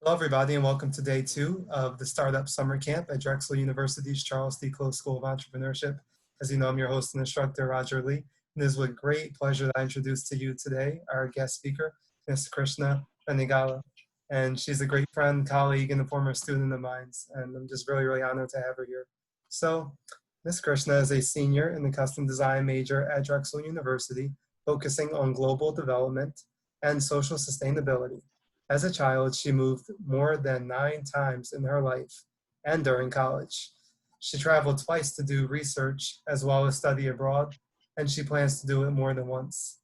Hello, everybody, and welcome to day two of the Startup Summer Camp at Drexel University's Charles D. Close School of Entrepreneurship. As you know, I'm your host and instructor, Roger Lee, and it is with great pleasure that I introduce to you today our guest speaker, Ms. Krishna Venigalla. And she's a great friend, colleague, and a former student of mine, and I'm just really honored to have her here. So, Ms. Krishna is a senior in the custom design major at Drexel University, focusing on global development and social sustainability. As a child, she moved more than 9 times in her life and during college. She traveled twice to do research as well as study abroad, and she plans to do it more than once.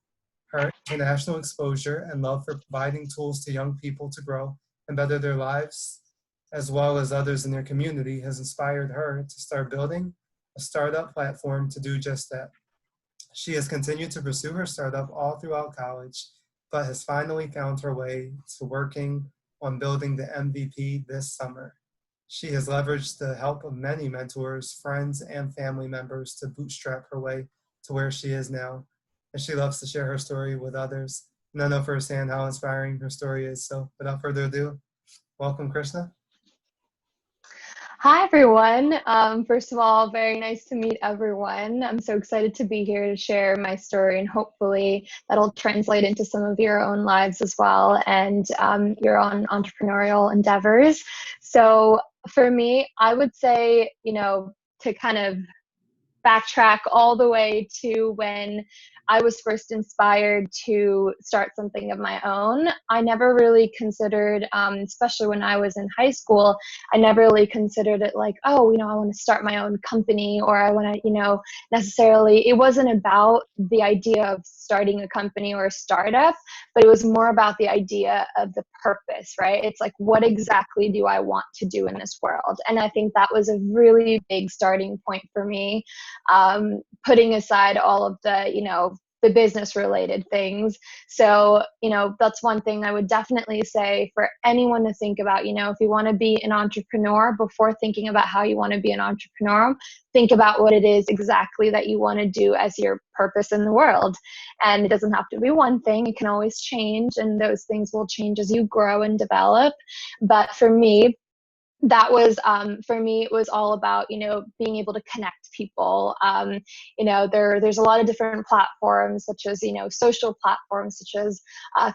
Her international exposure and love for providing tools to young people to grow and better their lives, as well as others in their community, has inspired her to start building a startup platform to do just that. She has continued to pursue her startup all throughout college, but has finally found her way to working on building the MVP this summer. She has leveraged the help of many mentors, friends, and family members to bootstrap her way to where she is now. And she loves to share her story with others. And I know firsthand how inspiring her story is. So without further ado, welcome, Krishna. Hi, everyone. First of all, very nice to meet everyone. I'm so excited to be here to share my story, and hopefully that'll translate into some of your own lives as well and your own entrepreneurial endeavors. So, for me, I would say, to kind of backtrack all the way to when I was first inspired to start something of my own. I never really considered, especially when I was in high school, I never really considered it like, oh, I want to start my own company, or I want to, necessarily, it wasn't about the idea of starting a company or a startup, but it was more about the idea of the purpose, right? It's like, what exactly do I want to do in this world? And I think that was a really big starting point for me, putting aside all of the business related things. So, that's one thing I would definitely say for anyone to think about. If you want to be an entrepreneur, before thinking about how you want to be an entrepreneur, think about what it is exactly that you want to do as your purpose in the world. And it doesn't have to be one thing, it can always change, and those things will change as you grow and develop. But for me, that was for me, it was all about being able to connect people. There's a lot of different platforms, such as social platforms such as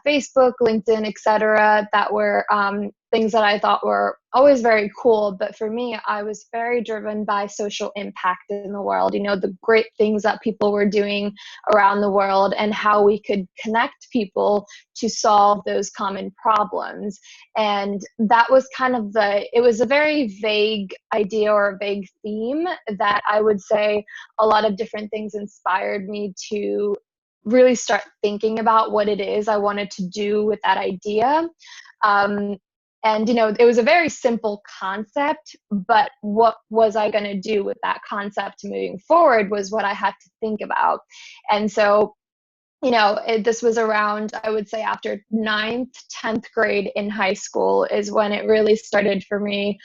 Facebook, LinkedIn, etc., that were things that I thought were always very cool. But for me, I was very driven by social impact in the world, the great things that people were doing around the world and how we could connect people to solve those common problems. And that was it was a very vague idea or a vague theme that I would say a lot of different things inspired me to really start thinking about what it is I wanted to do with that idea. And it was a very simple concept, but what was I going to do with that concept moving forward was what I had to think about. And so this was around, I would say, after ninth, 10th grade in high school is when it really started for me.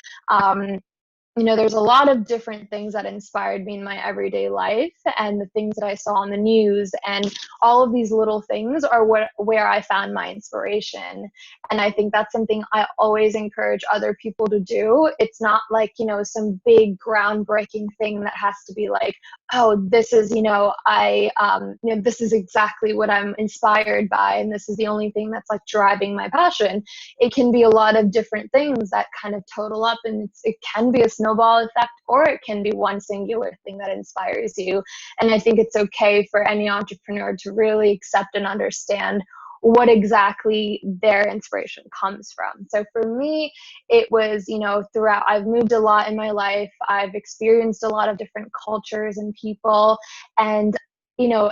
There's a lot of different things that inspired me in my everyday life, and the things that I saw on the news, and all of these little things are where I found my inspiration. And I think that's something I always encourage other people to do. It's not like, some big groundbreaking thing that has to be like, oh, this is, this is exactly what I'm inspired by, and this is the only thing that's like driving my passion. It can be a lot of different things that kind of total up, and it can be a snowball effect, or it can be one singular thing that inspires you. And I think it's okay for any entrepreneur to really accept and understand what exactly their inspiration comes from. So for me, it was, throughout, I've moved a lot in my life. I've experienced a lot of different cultures and people. And,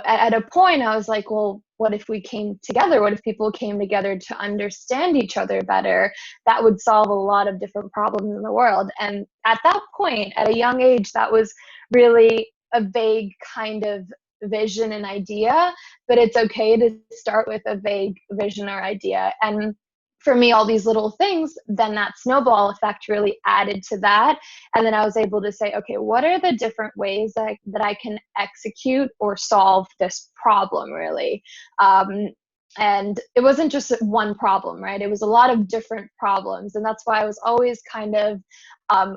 at a point I was like, well, what if we came together? What if people came together to understand each other better? That would solve a lot of different problems in the world. And at that point, at a young age, that was really a vague kind of vision and idea, but it's okay to start with a vague vision or idea. And for me, all these little things, then that snowball effect really added to that. And then I was able to say, okay, what are the different ways that I can execute or solve this problem, really? And it wasn't just one problem, right? It was a lot of different problems. And that's why I was always kind of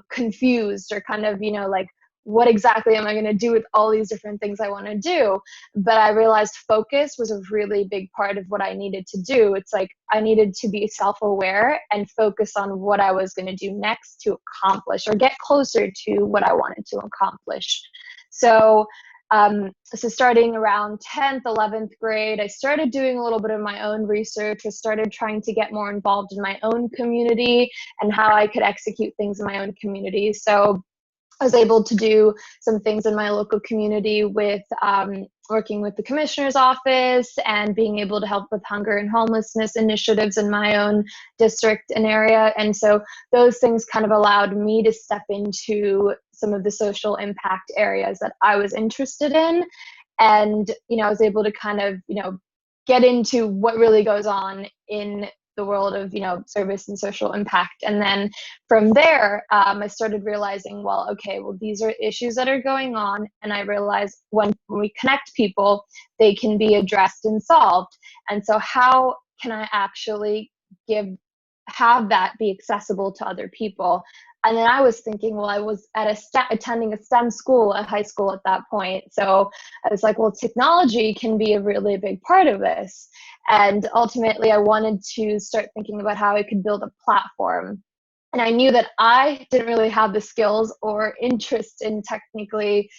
confused, or kind of, like, what exactly am I going to do with all these different things I want to do? But I realized focus was a really big part of what I needed to do. It's like I needed to be self-aware and focus on what I was going to do next to accomplish or get closer to what I wanted to accomplish. So starting around 10th, 11th grade, I started doing a little bit of my own research. I started trying to get more involved in my own community and how I could execute things in my own community. So I was able to do some things in my local community with working with the commissioner's office and being able to help with hunger and homelessness initiatives in my own district and area. And so those things kind of allowed me to step into some of the social impact areas that I was interested in. And, I was able to kind of, get into what really goes on in the world of, service and social impact. And then from there, I started realizing, well, okay, well, these are issues that are going on. And I realized when we connect people, they can be addressed and solved. And so how can I actually have that be accessible to other people? And then I was thinking, well, I was attending a STEM school at high school at that point. So I was like, well, technology can be a really big part of this. And ultimately, I wanted to start thinking about how I could build a platform. And I knew that I didn't really have the skills or interest in technically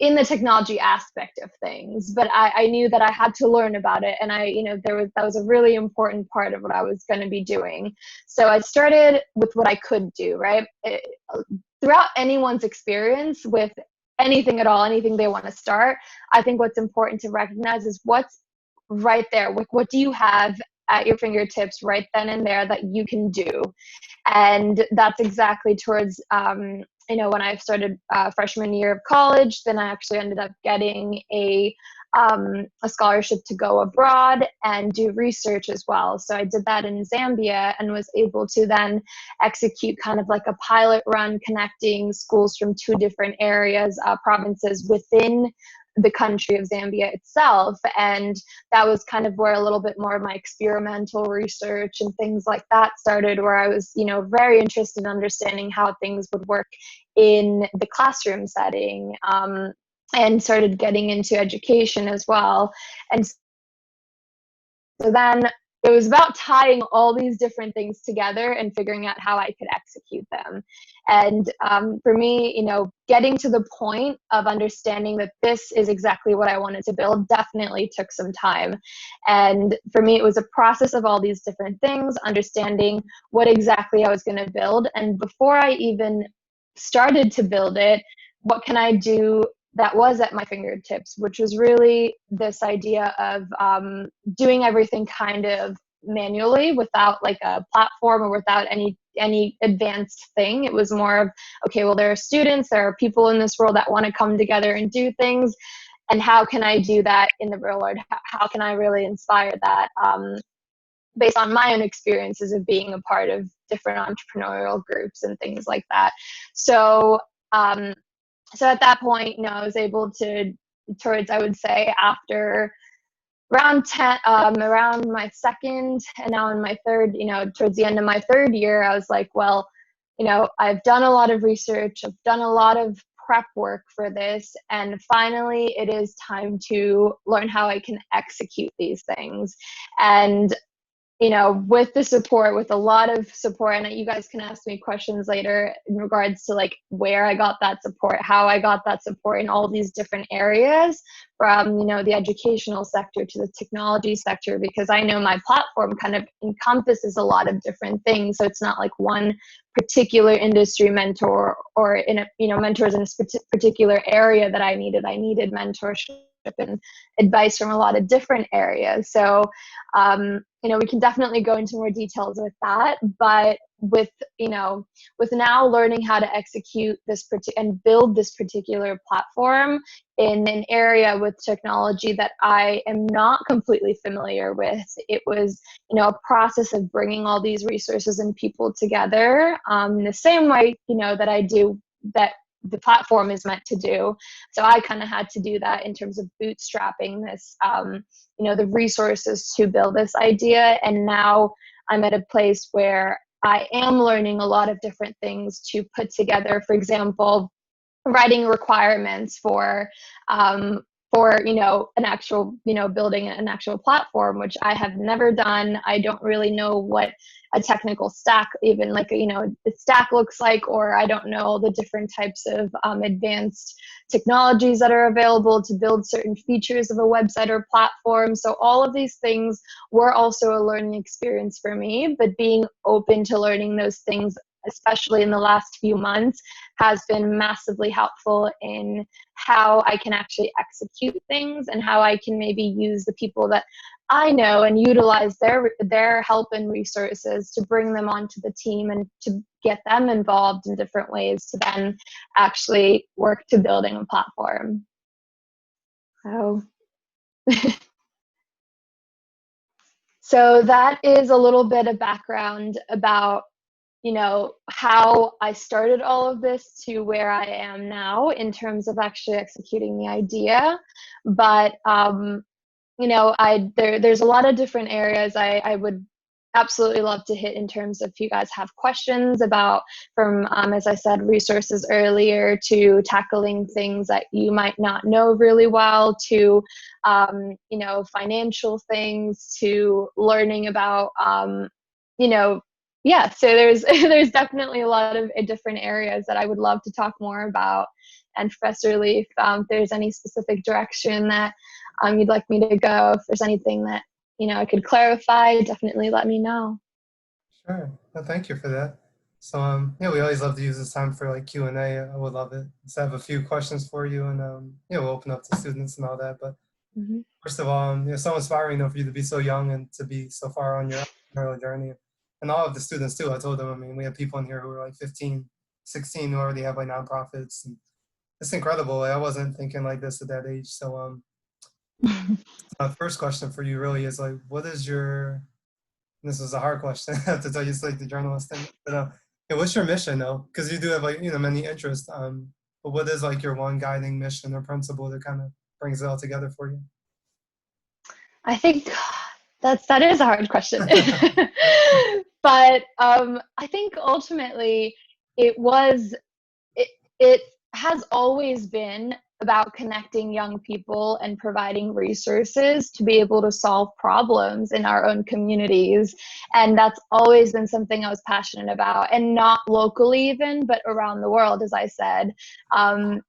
in the technology aspect of things, but I knew that I had to learn about it. And that was a really important part of what I was going to be doing. So I started with what I could do, right? Throughout anyone's experience with anything at all, anything they want to start, I think what's important to recognize is what's right there. What do you have at your fingertips right then and there that you can do? And that's exactly towards when I started freshman year of college. Then I actually ended up getting a scholarship to go abroad and do research as well. So I did that in Zambia and was able to then execute kind of like a pilot run connecting schools from two different areas, provinces within the country of Zambia itself. And that was kind of where a little bit more of my experimental research and things like that started, where I was, very interested in understanding how things would work in the classroom setting, and started getting into education as well. And so then it was about tying all these different things together and figuring out how I could execute them. And for me, getting to the point of understanding that this is exactly what I wanted to build definitely took some time. And for me, it was a process of all these different things, understanding what exactly I was going to build. And before I even started to build it, what can I do that was at my fingertips, which was really this idea of doing everything kind of manually without like a platform or without any advanced thing. It was more of, okay, well, there are students, there are people in this world that want to come together and do things. And how can I do that in the real world? How can I really inspire that based on my own experiences of being a part of different entrepreneurial groups and things like that. So at that point, I was able to, towards, I would say, after around around my second and now in my third, towards the end of my third year, I was like, well, I've done a lot of research, I've done a lot of prep work for this, and finally it is time to learn how I can execute these things. And with the support, with a lot of support, and you guys can ask me questions later in regards to like where I got that support, how I got that support in all these different areas, from, the educational sector to the technology sector, because I know my platform kind of encompasses a lot of different things. So it's not like one particular industry mentor or mentors in a particular area that I needed. I needed mentorship and advice from a lot of different areas. So, we can definitely go into more details with that, but with now learning how to execute this and build this particular platform in an area with technology that I am not completely familiar with, it was, a process of bringing all these resources and people together, in the same way, that I do that the platform is meant to do. So I kind of had to do that in terms of bootstrapping this, the resources to build this idea. And now I'm at a place where I am learning a lot of different things to put together. For example, writing requirements for an actual building an actual platform, which I have never done. I don't really know what a technical stack, even like the stack looks like, or I don't know the different types of advanced technologies that are available to build certain features of a website or platform. So all of these things were also a learning experience for me, but being open to learning those things, especially in the last few months, has been massively helpful in how I can actually execute things and how I can maybe use the people that I know and utilize their help and resources to bring them onto the team and to get them involved in different ways to then actually work to building a platform. So, so that is a little bit of background about how I started all of this to where I am now in terms of actually executing the idea. But, there's a lot of different areas I would absolutely love to hit in terms of if you guys have questions about, from, as I said, resources earlier, to tackling things that you might not know really well, to, financial things, to learning about, yeah, so there's there's definitely a lot of different areas that I would love to talk more about. And Professor Lee, if there's any specific direction that you'd like me to go, if there's anything that I could clarify, definitely let me know. Sure. Well, thank you for that. So, yeah, we always love to use this time for like Q&A. I would love it. So I have a few questions for you, and we'll open up to students and all that. But first of all, it's so inspiring, for you to be so young and to be so far on your entrepreneurial journey. And all of the students too. I told them, I mean, we have people in here who are like 15, 16 who already have like nonprofits. And it's incredible. I wasn't thinking like this at that age. So, first question for you really is like, what is your, this is a hard question. I have to tell you, it's like the journalist thing. But what's your mission though? Because you do have like, many interests. But what is like your one guiding mission or principle that kind of brings it all together for you? I think that is a hard question. But I think ultimately it has always been about connecting young people and providing resources to be able to solve problems in our own communities. And that's always been something I was passionate about, and not locally even, but around the world, as I said. And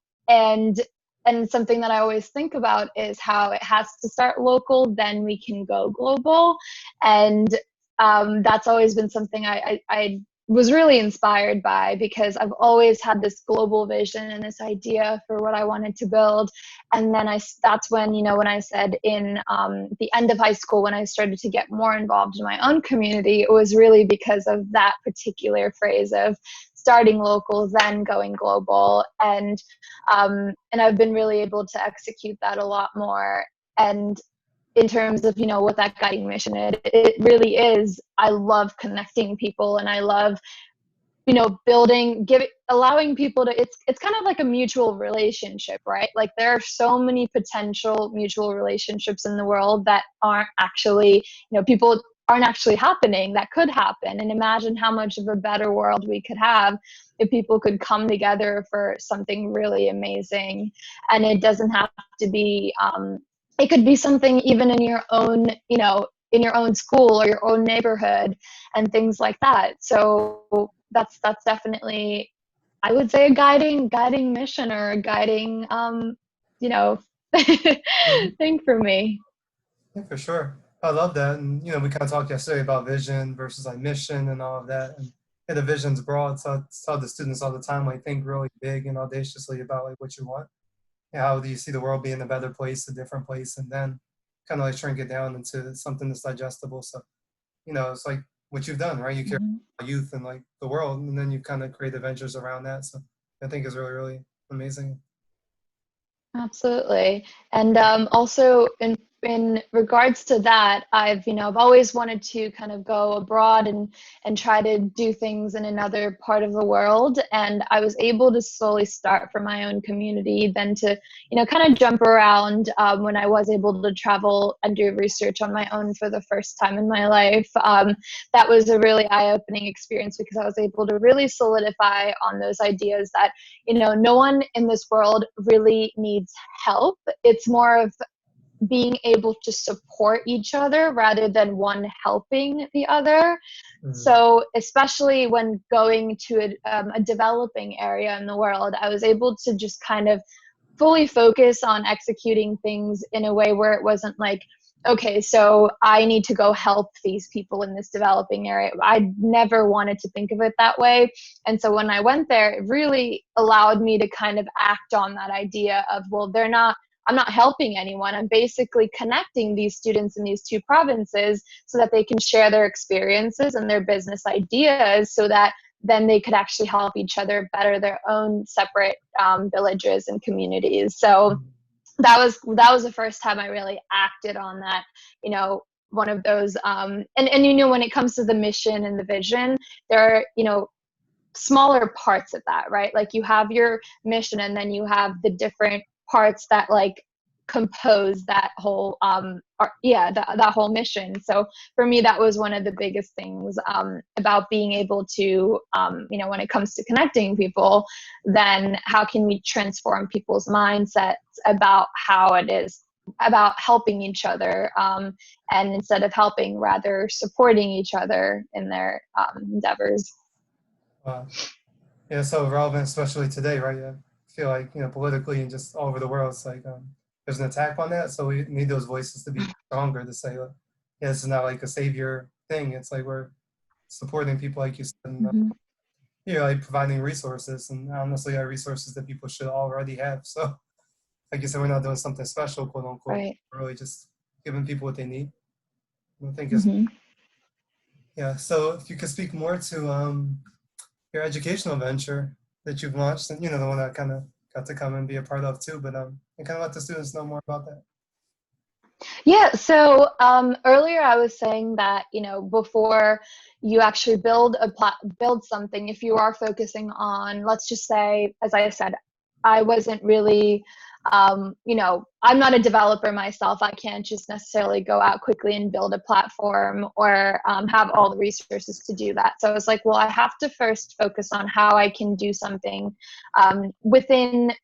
something that I always think about is how it has to start local, then we can go global. And that's always been something I was really inspired by, because I've always had this global vision and this idea for what I wanted to build. And then that's when, when I said in the end of high school, when I started to get more involved in my own community, it was really because of that particular phrase of starting local, then going global. And I've been really able to execute that a lot more. And in terms of, what that guiding mission is, it really is, I love connecting people, and I love, allowing people to, it's kind of like a mutual relationship, right? Like there are so many potential mutual relationships in the world that aren't actually, people aren't actually happening, that could happen. And imagine how much of a better world we could have if people could come together for something really amazing. And it doesn't have to be, it could be something even in your own, in your own school or your own neighborhood and things like that. So that's definitely, I would say, a guiding mission, or a guiding, thing for me. Yeah, for sure. I love that. And, we kind of talked yesterday about vision versus like mission and all of that. And the vision's broad. So I tell the students all the time, like, think really big and audaciously about like what you want. How do you see the world being a better place, a different place, and then kind of like shrink it down into something that's digestible. So, it's like what you've done, right? You care about youth and like the world, and then you kind of create adventures around that. So I think is really, really amazing. Absolutely. And also, in in regards to that, I've always wanted to kind of go abroad and try to do things in another part of the world. And I was able to slowly start from my own community, then to, kind of jump around when I was able to travel and do research on my own for the first time in my life. That was a really eye-opening experience because I was able to really solidify on those ideas that, no one in this world really needs help. It's more of being able to support each other rather than one helping the other. Mm. So especially when going to a developing area in the world, I was able to just kind of fully focus on executing things in a way where it wasn't like, okay, so I need to go help these people in this developing area. I never wanted to think of it that way. And so when I went there, it really allowed me to kind of act on that idea of, well, I'm not helping anyone. I'm basically connecting these students in these two provinces so that they can share their experiences and their business ideas so that then they could actually help each other better their own separate villages and communities. So that was the first time I really acted on that, one of those, and when it comes to the mission and the vision, there are, smaller parts of that, right? Like you have your mission and then you have the different parts that like compose that whole that whole mission. So for me that was one of the biggest things about being able to when it comes to connecting people, then how can we transform people's mindsets about how it is about helping each other, and instead of helping, rather supporting each other in their endeavors. Wow. Yeah, so relevant, especially today, right? I feel like, politically and just all over the world, it's like there's an attack on that. So we need those voices to be stronger to say, like, yeah, this is not like a savior thing. It's like we're supporting people, like you said, and Mhm. like providing resources. And honestly, are resources that people should already have. So, like you said, we're not doing something special, quote unquote. Right. We're really just giving people what they need. I think it's, Hmm. yeah. So if you could speak more to your educational venture that you've launched, and the one that kind of got to come and be a part of too. But and kind of let the students know more about that. Yeah, so earlier I was saying that, before you actually build something, if you are focusing on, let's just say, as I said, I wasn't really, I'm not a developer myself. I can't just necessarily go out quickly and build a platform or have all the resources to do that. So I was like, well, I have to first focus on how I can do something within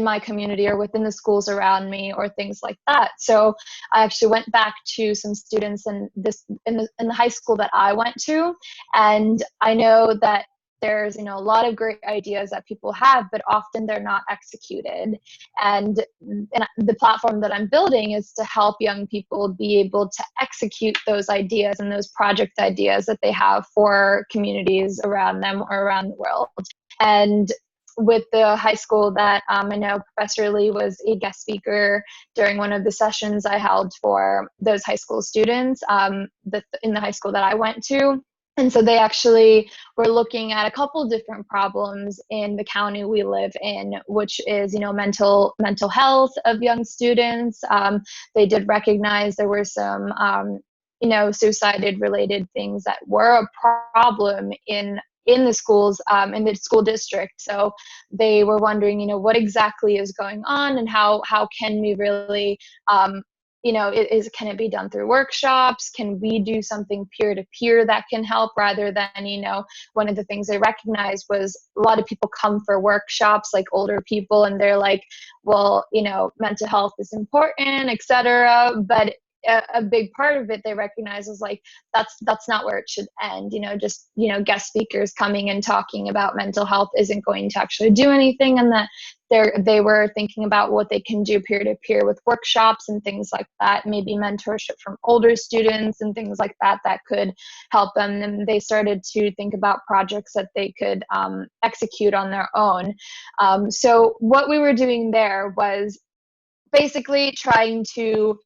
my community or within the schools around me or things like that. So I actually went back to some students in the high school that I went to, and I know that there's a lot of great ideas that people have, but often they're not executed. And the platform that I'm building is to help young people be able to execute those ideas and those project ideas that they have for communities around them or around the world. And with the high school that I know Professor Lee was a guest speaker during one of the sessions I held for those high school students in the high school that I went to. And so they actually were looking at a couple different problems in the county we live in, which is, mental health of young students. They did recognize there were some, suicide related things that were a problem in the schools, in the school district. So they were wondering, what exactly is going on and how can we really, can it be done through workshops? Can we do something peer to peer that can help rather than, one of the things they recognized was a lot of people come for workshops, like older people, and they're like, well, mental health is important, etc. But a big part of it they recognize is like that's not where it should end. Just guest speakers coming and talking about mental health isn't going to actually do anything, and that they were thinking about what they can do peer to peer with workshops and things like that, maybe mentorship from older students and things like that could help them. And they started to think about projects that they could execute on their own. So what we were doing there was basically trying to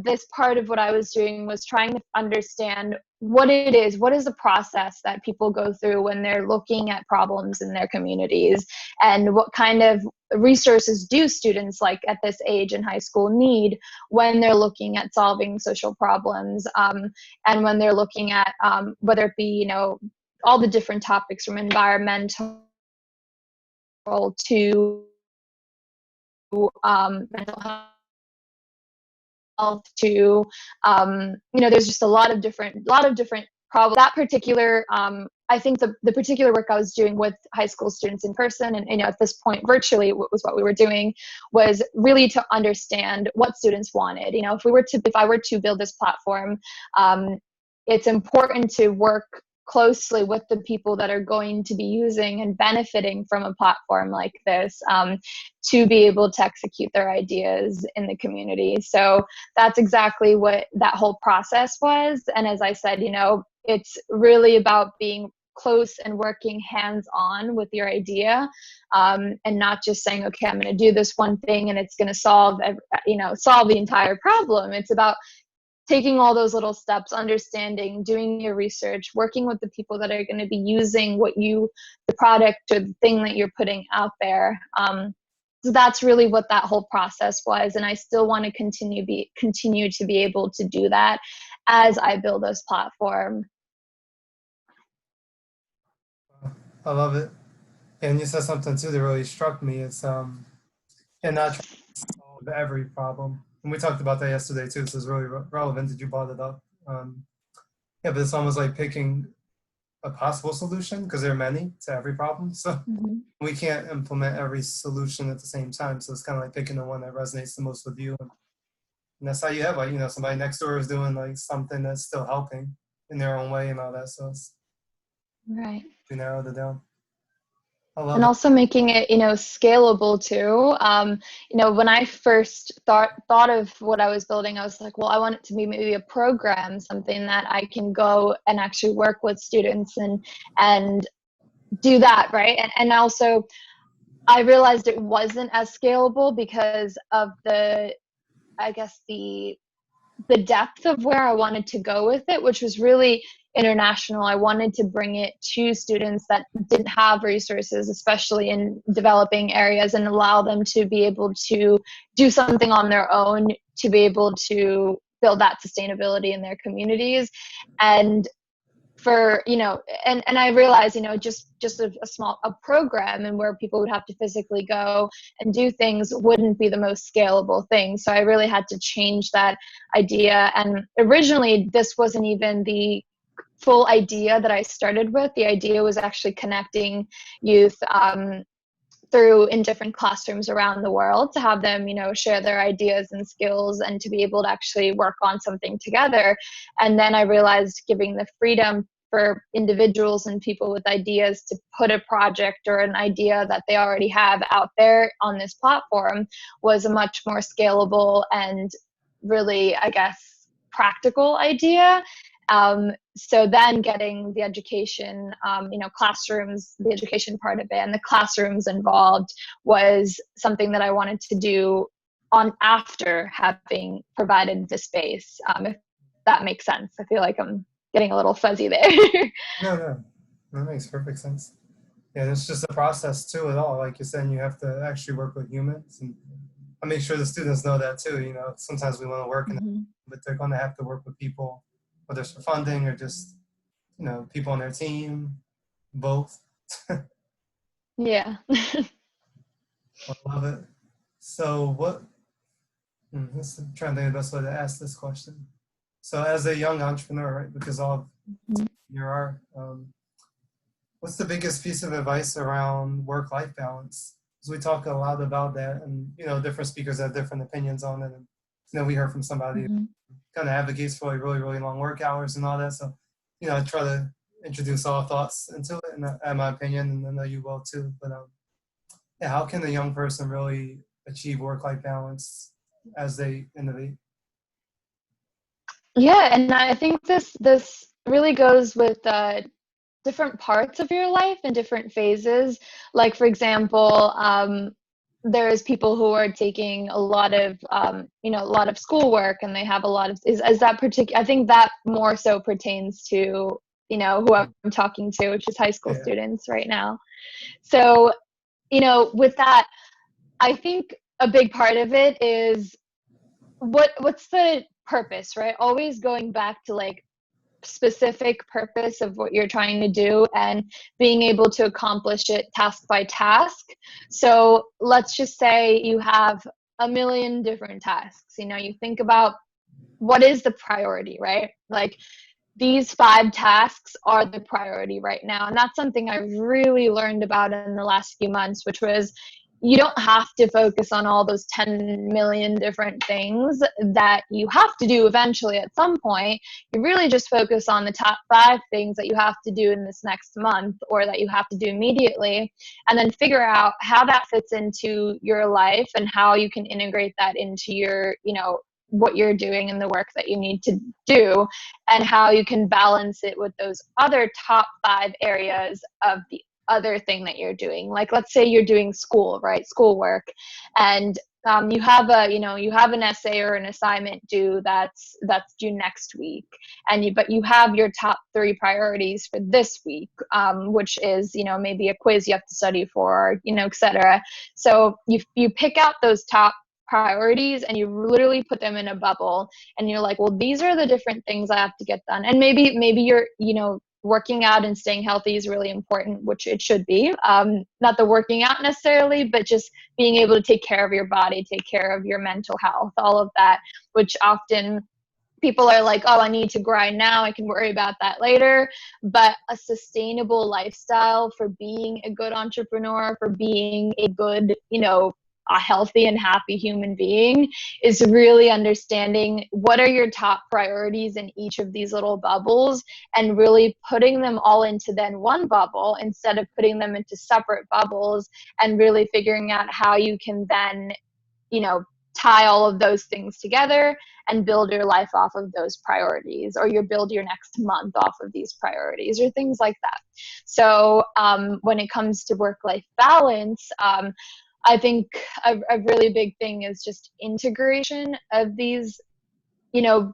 this part of what I was doing was trying to understand what is the process that people go through when they're looking at problems in their communities, and what kind of resources do students like at this age in high school need when they're looking at solving social problems, and when they're looking at whether it be all the different topics from environmental to mental health to there's just a lot of different problems. That particular I think the particular work I was doing with high school students in person, and at this point virtually, was what we were doing, was really to understand what students wanted. If I were to build this platform, it's important to work closely with the people that are going to be using and benefiting from a platform like this, to be able to execute their ideas in the community. So that's exactly what that whole process was. And as I said, it's really about being close and working hands-on with your idea, and not just saying, okay, I'm going to do this one thing and it's going to solve the entire problem. It's about taking all those little steps, understanding, doing your research, working with the people that are going to be using the product or the thing that you're putting out there. So that's really what that whole process was, and I still want to continue to be able to do that as I build this platform. I love it. And you said something too that really struck me. It's and not trying to solve every problem. And we talked about that yesterday too, so it's really relevant that you brought it up. Yeah, but it's almost like picking a possible solution, because there are many to every problem. So we can't implement every solution at the same time. So it's kind of like picking the one that resonates the most with you. And that's how you have, like, somebody next door is doing like something that's still helping in their own way and all that. So it's Right. you narrowed it down. I love And it. also making it, scalable too. When I first thought of what I was building, I was like, well, I want it to be maybe a program, something that I can go and actually work with students and do that, right? And also, I realized it wasn't as scalable because of I guess the depth of where I wanted to go with it, which was really international. I wanted to bring it to students that didn't have resources, especially in developing areas, and allow them to be able to do something on their own to be able to build that sustainability in their communities. And and I realized, just a program and where people would have to physically go and do things wouldn't be the most scalable thing. So I really had to change that idea. And originally, this wasn't even the full idea that I started with. The idea was actually connecting youth through in different classrooms around the world, to have them, share their ideas and skills and to be able to actually work on something together. And then I realized giving the freedom for individuals and people with ideas to put a project or an idea that they already have out there on this platform was a much more scalable and really, I guess, practical idea. So then getting the education, classrooms, the education part of it and the classrooms involved was something that I wanted to do on after having provided the space, if that makes sense. I feel like I'm getting a little fuzzy there. No, that makes perfect sense. Yeah, it's just a process to it all. Like you're saying, you have to actually work with humans, and I make sure the students know that too. Sometimes we want to work, but they're going to have to work with people, whether it's for funding or just people on their team, both. Yeah. I love it. So let's try and think of the best way to ask this question. So as a young entrepreneur, right, because all of you are, what's the biggest piece of advice around work-life balance? Because we talk a lot about that, and different speakers have different opinions on it. And we heard from somebody who kind of advocates for like really, really long work hours and all that. So, I try to introduce all thoughts into it, and my opinion, and I know you will too. But yeah, how can a young person really achieve work-life balance as they innovate? Yeah, and I think this really goes with different parts of your life and different phases. Like, for example, there's people who are taking a lot of a lot of schoolwork, and they have a lot of is that particular. I think that more so pertains to who I'm talking to, which is high school Yeah. students right now. So with that, I think a big part of it is what's the purpose, right? Always going back to like specific purpose of what you're trying to do and being able to accomplish it task by task. So let's just say you have a million different tasks. You think about what is the priority, right? Like these 5 tasks are the priority right now. And that's something I really learned about in the last few months, which was you don't have to focus on all those 10 million different things that you have to do eventually at some point. You really just focus on the top 5 things that you have to do in this next month or that you have to do immediately, and then figure out how that fits into your life and how you can integrate that into your, what you're doing and the work that you need to do, and how you can balance it with those other top 5 areas of the other thing that you're doing. Like let's say you're doing school, right? Schoolwork, and you have an essay or an assignment due that's due next week, and but you have your top 3 priorities for this week, which is maybe a quiz you have to study for, etc. So you pick out those top priorities and you literally put them in a bubble, and you're like, well, these are the different things I have to get done. And maybe you're working out and staying healthy is really important, which it should be. Not the working out necessarily, but just being able to take care of your body, take care of your mental health, all of that, which often people are like, oh, I need to grind now, I can worry about that later. But a sustainable lifestyle for being a good entrepreneur, for being a good, a healthy and happy human being, is really understanding what are your top priorities in each of these little bubbles, and really putting them all into then one bubble instead of putting them into separate bubbles, and really figuring out how you can then tie all of those things together and build your life off of those priorities, or you build your next month off of these priorities, or things like that. So when it comes to work-life balance, I think a really big thing is just integration of these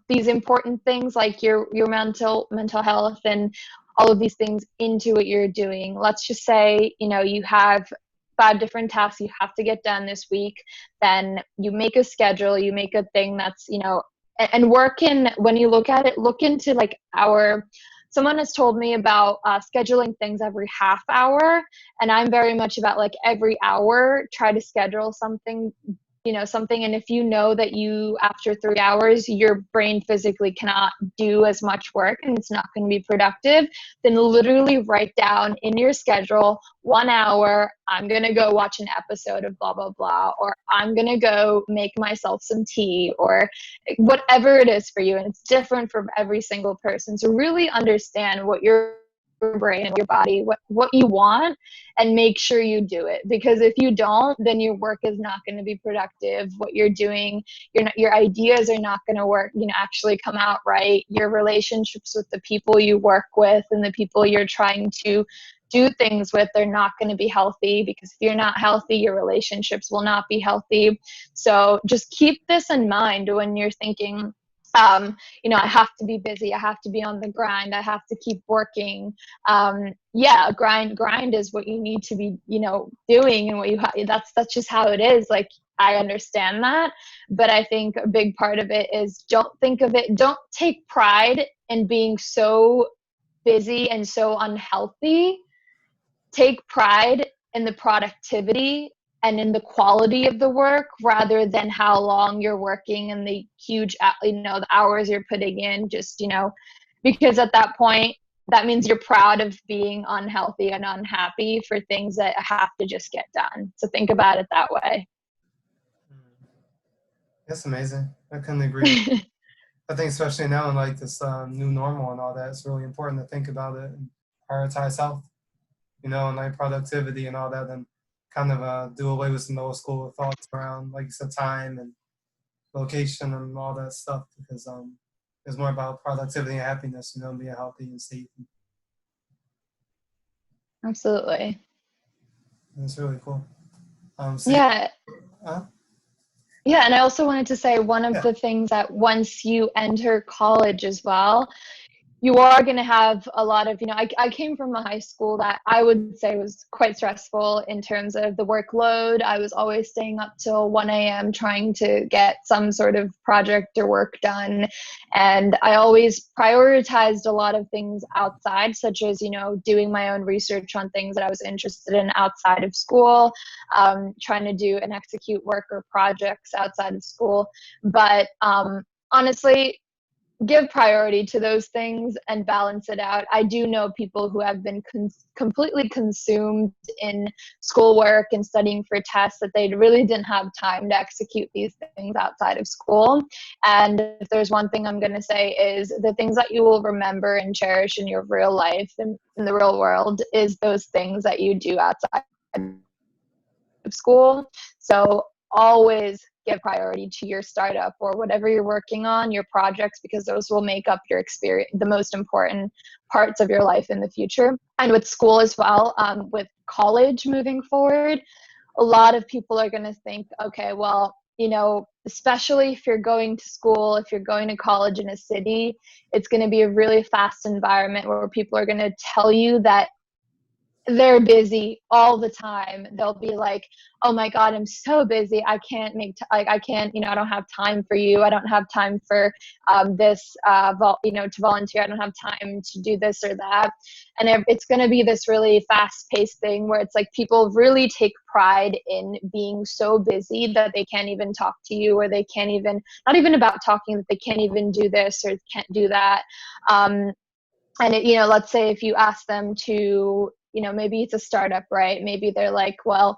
these important things, like your mental health and all of these things, into what you're doing. Let's just say you have 5 different tasks you have to get done this week. Then you make a schedule, you make a thing that's and work in, when you look at it, look into like someone has told me about scheduling things every half hour, and I'm very much about like every hour try to schedule something, something. And if you know that you, after 3 hours, your brain physically cannot do as much work and it's not going to be productive, then literally write down in your schedule, 1 hour, I'm going to go watch an episode of blah, blah, blah, or I'm going to go make myself some tea, or whatever it is for you. And it's different for every single person. So really understand what your brain and your body, what you want, and make sure you do it. Because if you don't, then your work is not going to be productive. What you're doing, your ideas are not going to work, actually come out right. Your relationships with the people you work with and the people you're trying to do things with, they're not going to be healthy, because if you're not healthy, your relationships will not be healthy. So just keep this in mind when you're thinking, I have to be busy, I have to be on the grind, I have to keep working. Grind is what you need to be, doing, and what that's just how it is. Like, I understand that, but I think a big part of it is, don't take pride in being so busy and so unhealthy. Take pride in the productivity and in the quality of the work, rather than how long you're working and the huge, the hours you're putting in, just, because at that point, that means you're proud of being unhealthy and unhappy for things that have to just get done. So think about it that way. That's amazing. I couldn't agree more. I think especially now in like this new normal and all that, it's really important to think about it and prioritize health, and like productivity and all that, and kind of do away with some old school thoughts around, like you said, time and location and all that stuff, because it's more about productivity and happiness, being healthy and safe. Absolutely. And it's really cool. So Yeah. uh, Yeah, and I also wanted to say one of yeah. the things that once you enter college as well, you are going to have a lot of, I came from a high school that I would say was quite stressful in terms of the workload. I was always staying up till 1 a.m. trying to get some sort of project or work done. And I always prioritized a lot of things outside, such as, doing my own research on things that I was interested in outside of school, trying to do and execute work or projects outside of school. But honestly, give priority to those things and balance it out. I do know people who have been completely consumed in schoolwork and studying for tests that they really didn't have time to execute these things outside of school. And if there's one thing I'm going to say is the things that you will remember and cherish in your real life and in the real world is those things that you do outside of school. So always give priority to your startup or whatever you're working on, your projects, because those will make up your experience, the most important parts of your life in the future. And with school as well, with college moving forward, a lot of people are going to think, okay, well, especially if you're going to school, if you're going to college in a city, it's going to be a really fast environment where people are going to tell you that they're busy all the time. They'll be like, oh my God, I'm so busy. I can't I can't, I don't have time for you. I don't have time for this, to volunteer. I don't have time to do this or that. And it's going to be this really fast paced thing where it's like people really take pride in being so busy that they can't even talk to you, or they can't even, not even about talking, that they can't even do this or can't do that. And let's say if you ask them to, maybe it's a startup, right? Maybe they're like, well,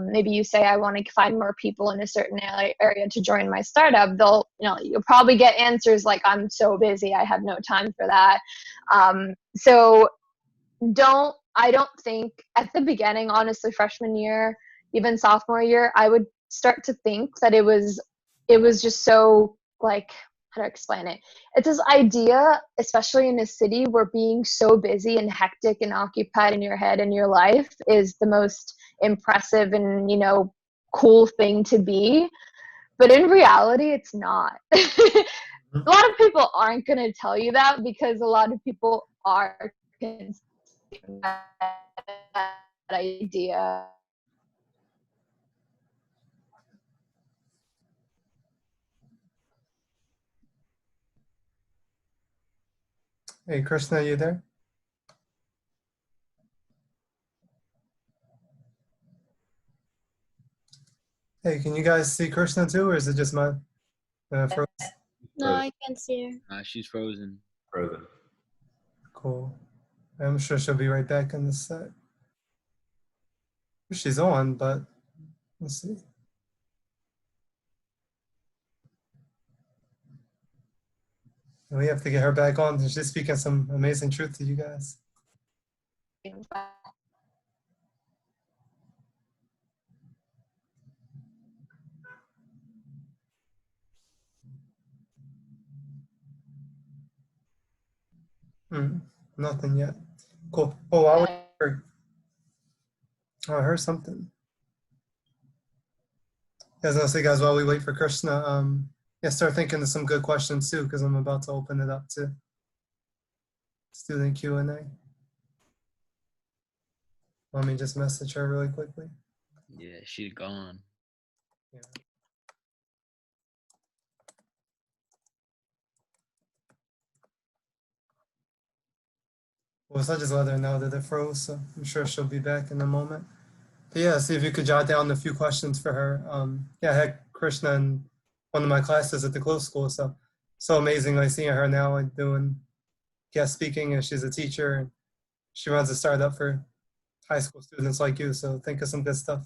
maybe you say, I want to find more people in a certain area to join my startup. You'll probably get answers like, I'm so busy, I have no time for that. So I don't think at the beginning, honestly, freshman year, even sophomore year, I would start to think that it was just so, like, how to explain it? It's this idea, especially in a city, where being so busy and hectic and occupied in your head and your life is the most impressive and, cool thing to be. But in reality, it's not. A lot of people aren't going to tell you that, because a lot of people are that idea. Hey, Krishna, you there? Hey, can you guys see Krishna too, or is it just my froze? No, I can't see her. She's frozen. Frozen. Cool. I'm sure she'll be right back in the set. She's on, but let's see. We have to get her back on. She's speaking some amazing truth to you guys. Nothing yet. Cool. Oh, I heard something. As I say, guys, while we wait for Krishna, yeah, start thinking of some good questions too, because I'm about to open it up to student Q&A. Let me just message her really quickly. Yeah, she's gone. Yeah. Well, so I just let her know that it froze, so I'm sure she'll be back in a moment. But yeah, see if you could jot down a few questions for her. Yeah, I had Krishna in one of my classes at the close school, so amazing like seeing her now and doing guest speaking, and she's a teacher and she runs a startup for high school students like you, so think of some good stuff.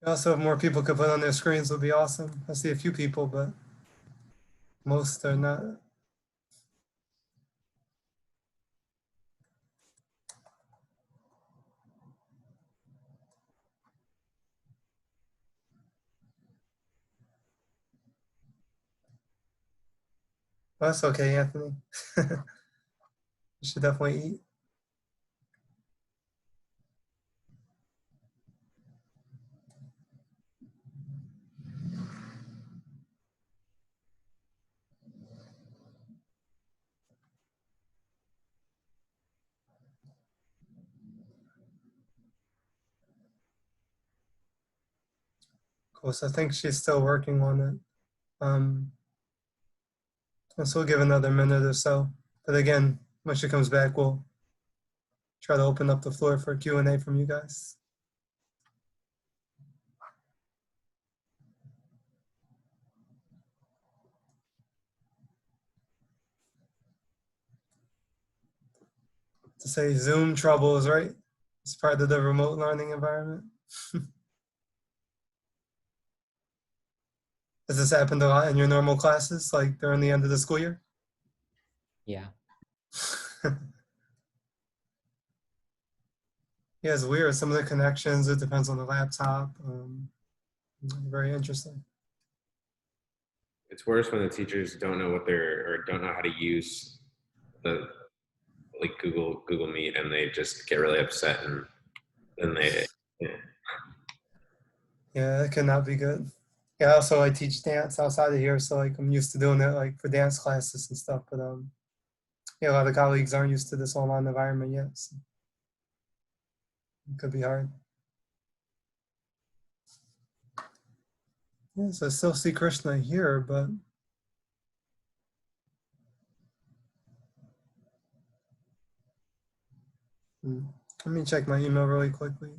Also, if more people could put on their screens would be awesome. I see a few people, but most are not. Oh, that's okay, Anthony. You should definitely eat. Cool. So I think she's still working on it. And so we'll give another minute or so. But again, when she comes back, we'll try to open up the floor for Q&A from you guys. To say Zoom troubles, right? It's part of the remote learning environment. Has this happened a lot in your normal classes, like during the end of the school year? Yeah. Yeah, it's weird. Some of the connections, it depends on the laptop. Very interesting. It's worse when the teachers don't know what they're or don't know how to use the like Google Meet, and they just get really upset, and then they Yeah, it cannot be good. Yeah, also I teach dance outside of here, so like I'm used to doing it like for dance classes and stuff. But yeah, a lot of colleagues aren't used to this online environment yet, so it could be hard. Yeah, so I still see Krishna here, but let me check my email really quickly.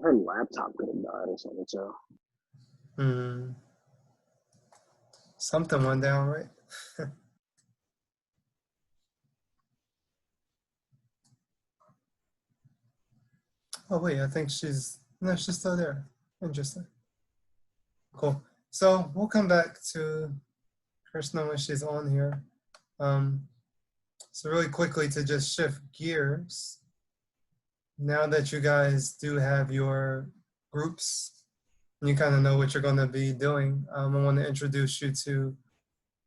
Her laptop could have died or something, so. Something went down, right? Oh wait, I think she's still there. Interesting. Cool. So we'll come back to Krishna when she's on here. So really quickly to just shift gears. Now that you guys do have your groups, and you kind of know what you're going to be doing, I want to introduce you to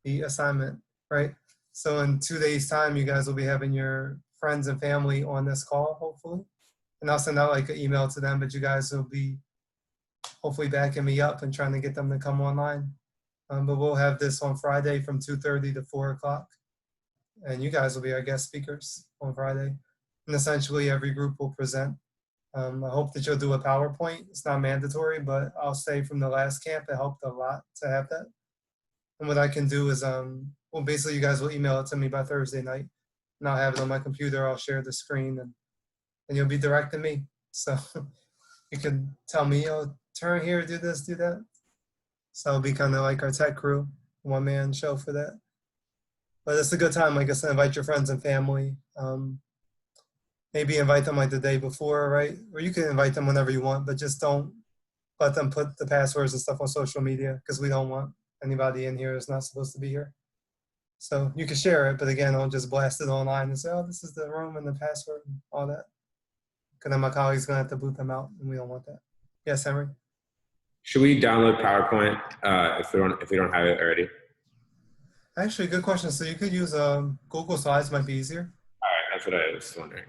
the assignment, right? So in 2 days' time, you guys will be having your friends and family on this call, hopefully. And I'll send out like an email to them, but you guys will be hopefully backing me up and trying to get them to come online. But we'll have this on Friday from 2:30 to 4 o'clock. And you guys will be our guest speakers on Friday. And essentially every group will present. I hope that you'll do a PowerPoint. It's not mandatory, but I'll say from the last camp, it helped a lot to have that. And what I can do is, well, basically you guys will email it to me by Thursday night, and I'll have it on my computer. I'll share the screen, and you'll be directing me. So you can tell me, oh, turn here, do this, do that. So it'll be kind of like our tech crew, one-man show for that. But it's a good time, like I said, invite your friends and family. Maybe invite them like the day before, right? Or you can invite them whenever you want, but just don't let them put the passwords and stuff on social media, because we don't want anybody in here who's not supposed to be here. So you can share it, but again, don't just blast it online and say, oh, this is the room and the password and all that. Because then my colleague's gonna have to boot them out, and we don't want that. Yes, Henry? should we download PowerPoint if we don't have it already? Actually, good question. So you could use Google Slides, might be easier. All right, that's what I was wondering.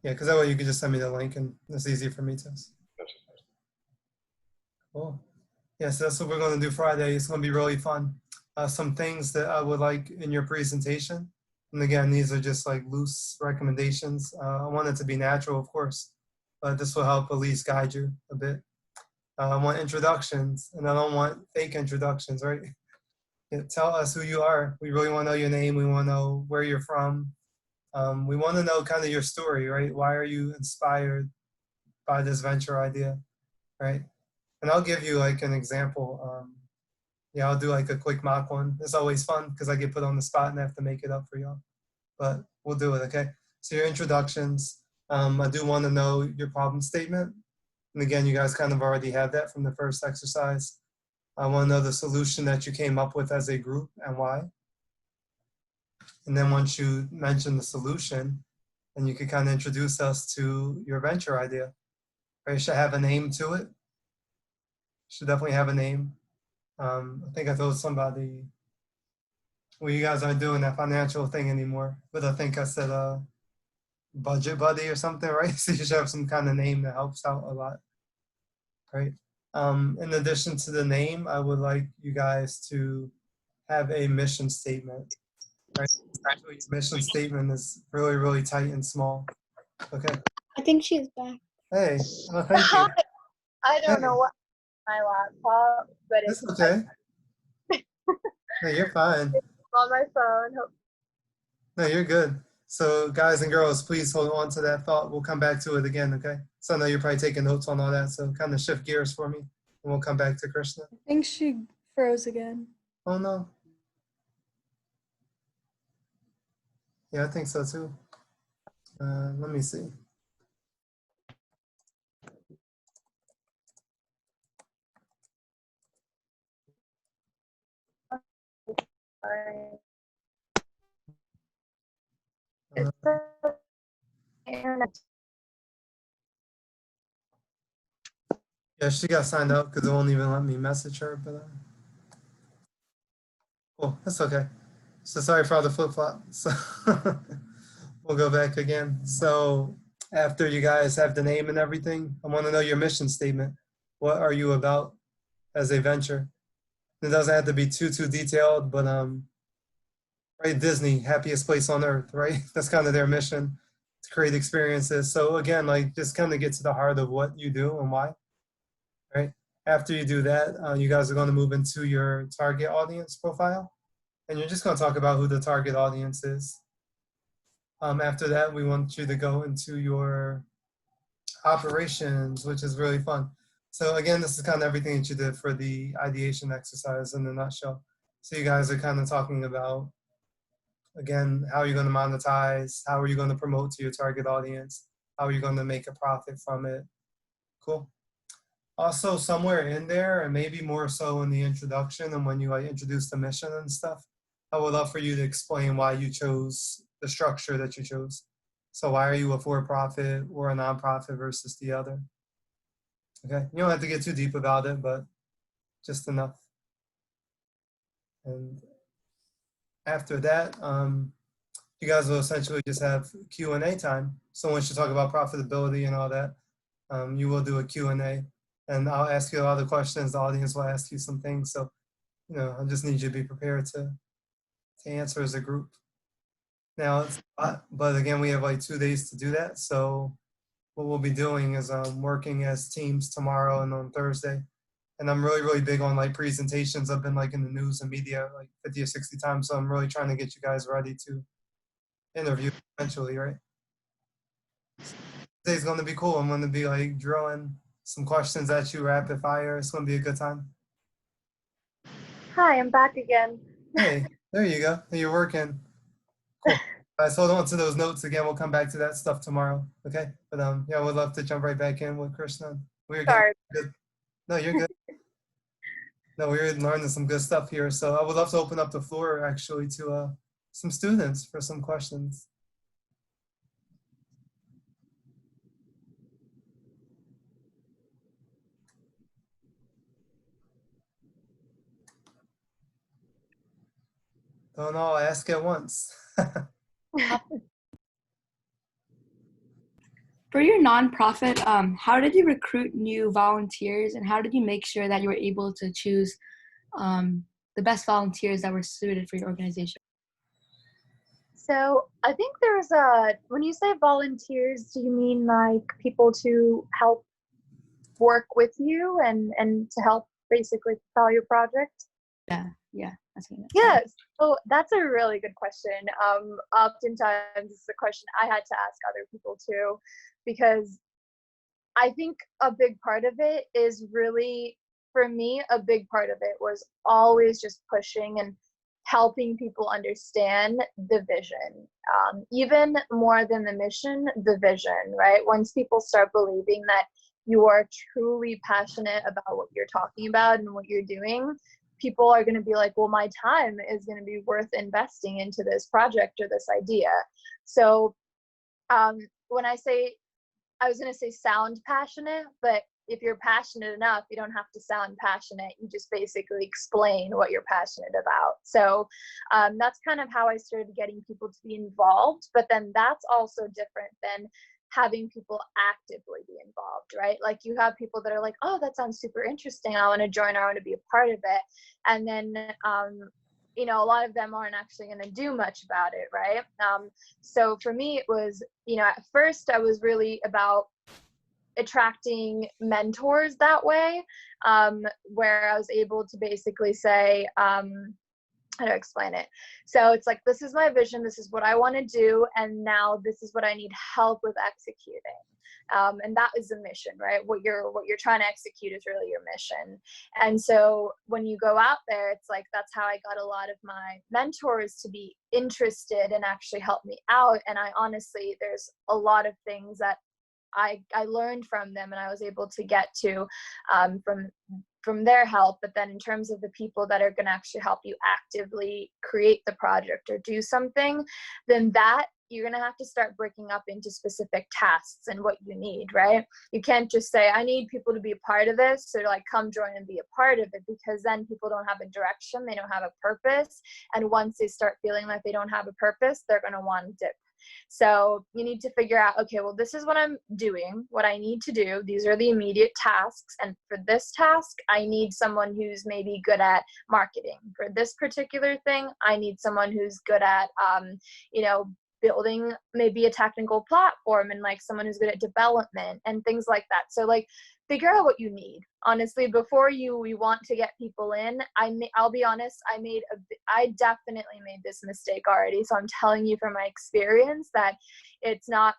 Yeah, because that way you could just send me the link, and it's easy for me to. Cool. Yeah, so that's what we're going to do Friday. It's going to be really fun. Some things that I would like in your presentation. And again, these are just like loose recommendations. I want it to be natural, of course, but this will help at least guide you a bit. I want introductions, and I don't want fake introductions, right? Yeah, tell us who you are. We really want to know your name. We want to know where you're from. We want to know kind of your story, right? Why are you inspired by this venture idea, right? And I'll give you like an example. Yeah, I'll do like a quick mock one. It's always fun because I get put on the spot and I have to make it up for y'all. But we'll do it, okay? So your introductions. I do want to know your problem statement. And again, you guys kind of already had that from the first exercise. I want to know the solution that you came up with as a group and why. And then once you mention the solution, then you could kind of introduce us to your venture idea. Right? It should have a name to it. Should definitely have a name. I think I told somebody well, you guys aren't doing that financial thing anymore. But I think I said budget buddy or something, right? So you should have some kind of name that helps out a lot, right? In addition to the name, I would like you guys to have a mission statement, right? Actually, your mission statement is really, really tight and small. Okay. I think she's back. Hey, well, thank you. I don't Hey, know what my laptop, but it's it's okay. No, you're fine. on my phone. No, you're good. So, guys and girls, please hold on to that thought. We'll come back to it again, okay? So I know you're probably taking notes on all that, so kind of shift gears for me, and we'll come back to Krishna. I think she froze again. Oh, no. Yeah, I think so, too. Let me see. It's the internet. Yeah, she got signed up because it won't even let me message her, but cool, that's okay. So sorry for all the flip-flop. So we'll go back again. So after you guys have the name and everything, I want to know your mission statement. What are you about as a venture? It doesn't have to be too detailed, but right, Disney, happiest place on earth, right? That's kind of their mission, to create experiences. So again, like just kind of get to the heart of what you do and why, right? After you do that, you guys are going to move into your target audience profile, and you're just going to talk about who the target audience is. After that, we want you to go into your operations, which is really fun. So again, this is kind of everything that you did for the ideation exercise in a nutshell. So you guys are kind of talking about, again, how are you going to monetize? How are you going to promote to your target audience? How are you going to make a profit from it? Cool. Also, somewhere in there, and maybe more so in the introduction and when you like introduce the mission and stuff, I would love for you to explain why you chose the structure that you chose. So why are you a for-profit or a nonprofit versus the other? Okay, you don't have to get too deep about it, but just enough. And after that, you guys will essentially just have Q&A time. So once you talk about profitability and all that, you will do a Q&A, and I'll ask you a lot of questions. The audience will ask you some things. So, you know, I just need you to be prepared to answer as a group. Now, it's a lot, but again, we have like 2 days to do that. So what we'll be doing is working as teams tomorrow and on Thursday. And I'm really, really big on like presentations. I've been like in the news and media like 50 or 60 times. So I'm really trying to get you guys ready to interview eventually, right? Today's going to be cool. I'm going to be like drilling some questions at you rapid fire. It's going to be a good time. Hi, I'm back again. Hey, there you go. You're working. Cool. Guys, hold on to those notes again. We'll come back to that stuff tomorrow. Okay. But yeah, we'd love to jump right back in with Krishna. We're Sorry. good. No, you're good. No, we're learning some good stuff here. So I would love to open up the floor actually to some students for some questions. Don't all ask at once. For your nonprofit, how did you recruit new volunteers, and how did you make sure that you were able to choose the best volunteers that were suited for your organization? So I think there's when you say volunteers, do you mean like people to help work with you and to help basically propel your project? Yeah, that's what I meant. Yes. So that's a really good question. Oftentimes it's a question I had to ask other people too, because I think a big part of it is really, for me, a big part of it was always just pushing and helping people understand the vision. Even more than the mission, the vision, right? Once people start believing that you are truly passionate about what you're talking about and what you're doing, people are going to be like, well, my time is going to be worth investing into this project or this idea. So when I was going to say sound passionate, but if you're passionate enough, you don't have to sound passionate. You just basically explain what you're passionate about. So that's kind of how I started getting people to be involved. But then that's also different than having people actively be involved, right? Like you have people that are like, oh, that sounds super interesting. I want to join. I want to be a part of it. And then, you know, a lot of them aren't actually going to do much about it, right? So for me, it was, you know, at first I was really about attracting mentors that way, where I was able to basically say, how to explain it. So it's like, this is my vision, this is what I want to do, and now this is what I need help with executing. And that is the mission, right? What you're trying to execute is really your mission. And so when you go out there, it's like, that's how I got a lot of my mentors to be interested and actually help me out. And I honestly, there's a lot of things that I learned from them, and I was able to get to from their help. But then in terms of the people that are going to actually help you actively create the project or do something, then that you're going to have to start breaking up into specific tasks and what you need, right? You can't just say, I need people to be a part of this, so like come join and be a part of it, because then people don't have a direction, they don't have a purpose. And once they start feeling like they don't have a purpose, they're going to want to dip. So you need to figure out, okay, well, this is what I'm doing, what I need to do. These are the immediate tasks. And for this task, I need someone who's maybe good at marketing. For this particular thing, I need someone who's good at, you know, building maybe a technical platform, and like someone who's good at development and things like that. So like figure out what you need. Honestly, before you want to get people in, I'll be honest, I definitely made this mistake already. So I'm telling you from my experience that it's not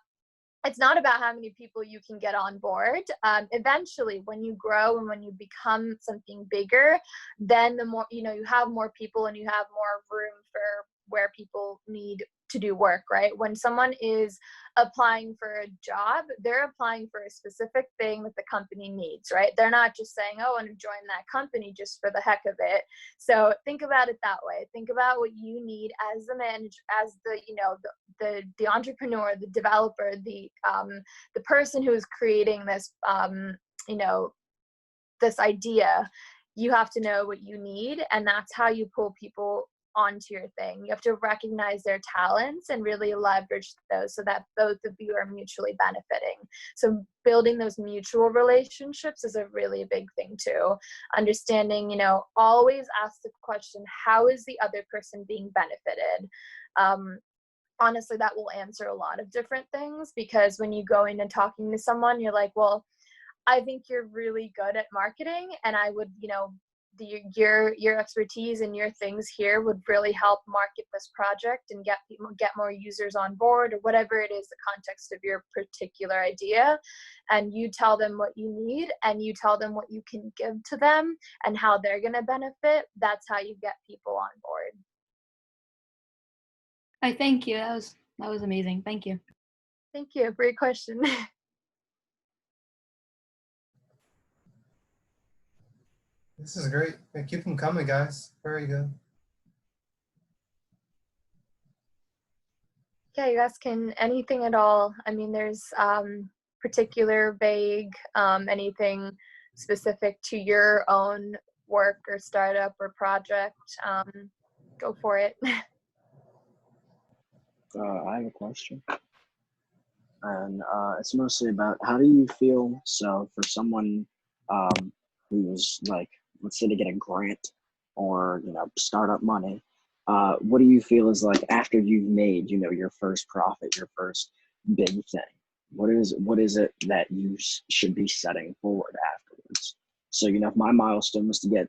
about how many people you can get on board. Eventually, when you grow and when you become something bigger, then the more, you know, you have more people and you have more room for where people need to do work, right? When someone is applying for a job, they're applying for a specific thing that the company needs, right? They're not just saying, oh, I want to join that company just for the heck of it. So think about it that way. Think about what you need as the manager, as the, you know, the entrepreneur, the developer, the person who is creating this, you know, this idea. You have to know what you need, and that's how you pull people onto your thing. You have to recognize their talents and really leverage those so that both of you are mutually benefiting. So building those mutual relationships is a really big thing too. Understanding, you know, always ask the question, how is the other person being benefited? Honestly, that will answer a lot of different things, because when you go in and talking to someone, you're like, well, I think you're really good at marketing, and I would, you know, your expertise and your things here would really help market this project and get more users on board, or whatever it is, the context of your particular idea. And you tell them what you need, and you tell them what you can give to them and how they're going to benefit. That's how you get people on board. I thank you. That was amazing. Thank you. Thank you. Great question. This is great. Yeah, keep them coming, guys. Very good. Yeah, you guys can anything at all. I mean, there's particular, vague, anything specific to your own work or startup or project. Go for it. I have a question, and it's mostly about how do you feel? So for someone who's like, let's say they get a grant or, you know, startup money, what do you feel is like after you've made, you know, your first profit, your first big thing? What is it that you should be setting forward afterwards? So, you know, if my milestone was to get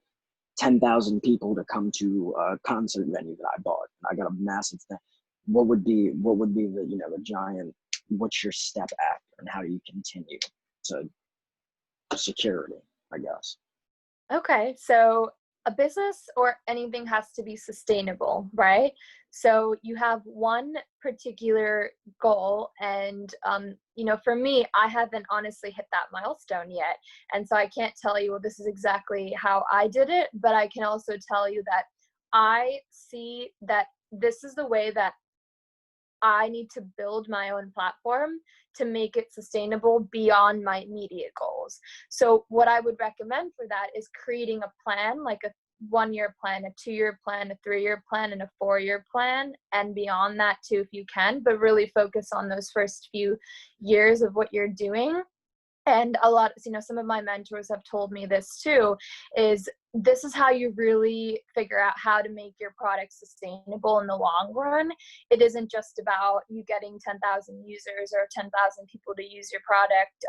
10,000 people to come to a concert venue that I bought, I got a massive thing. What would be the, you know, the giant, what's your step after, and how do you continue to security, I guess? Okay, so a business or anything has to be sustainable, right? So you have one particular goal, and you know, for me, I haven't honestly hit that milestone yet, and so I can't tell you, well, this is exactly how I did it, but I can also tell you that I see that this is the way that I need to build my own platform to make it sustainable beyond my immediate goals. So what I would recommend for that is creating a plan, like a 1-year plan, a 2-year plan, a 3-year plan, and a 4-year plan, and beyond that too if you can, but really focus on those first few years of what you're doing. And a lot, some of my mentors have told me this too, is this is how you really figure out how to make your product sustainable in the long run. It isn't just about you getting 10,000 users or 10,000 people to use your product,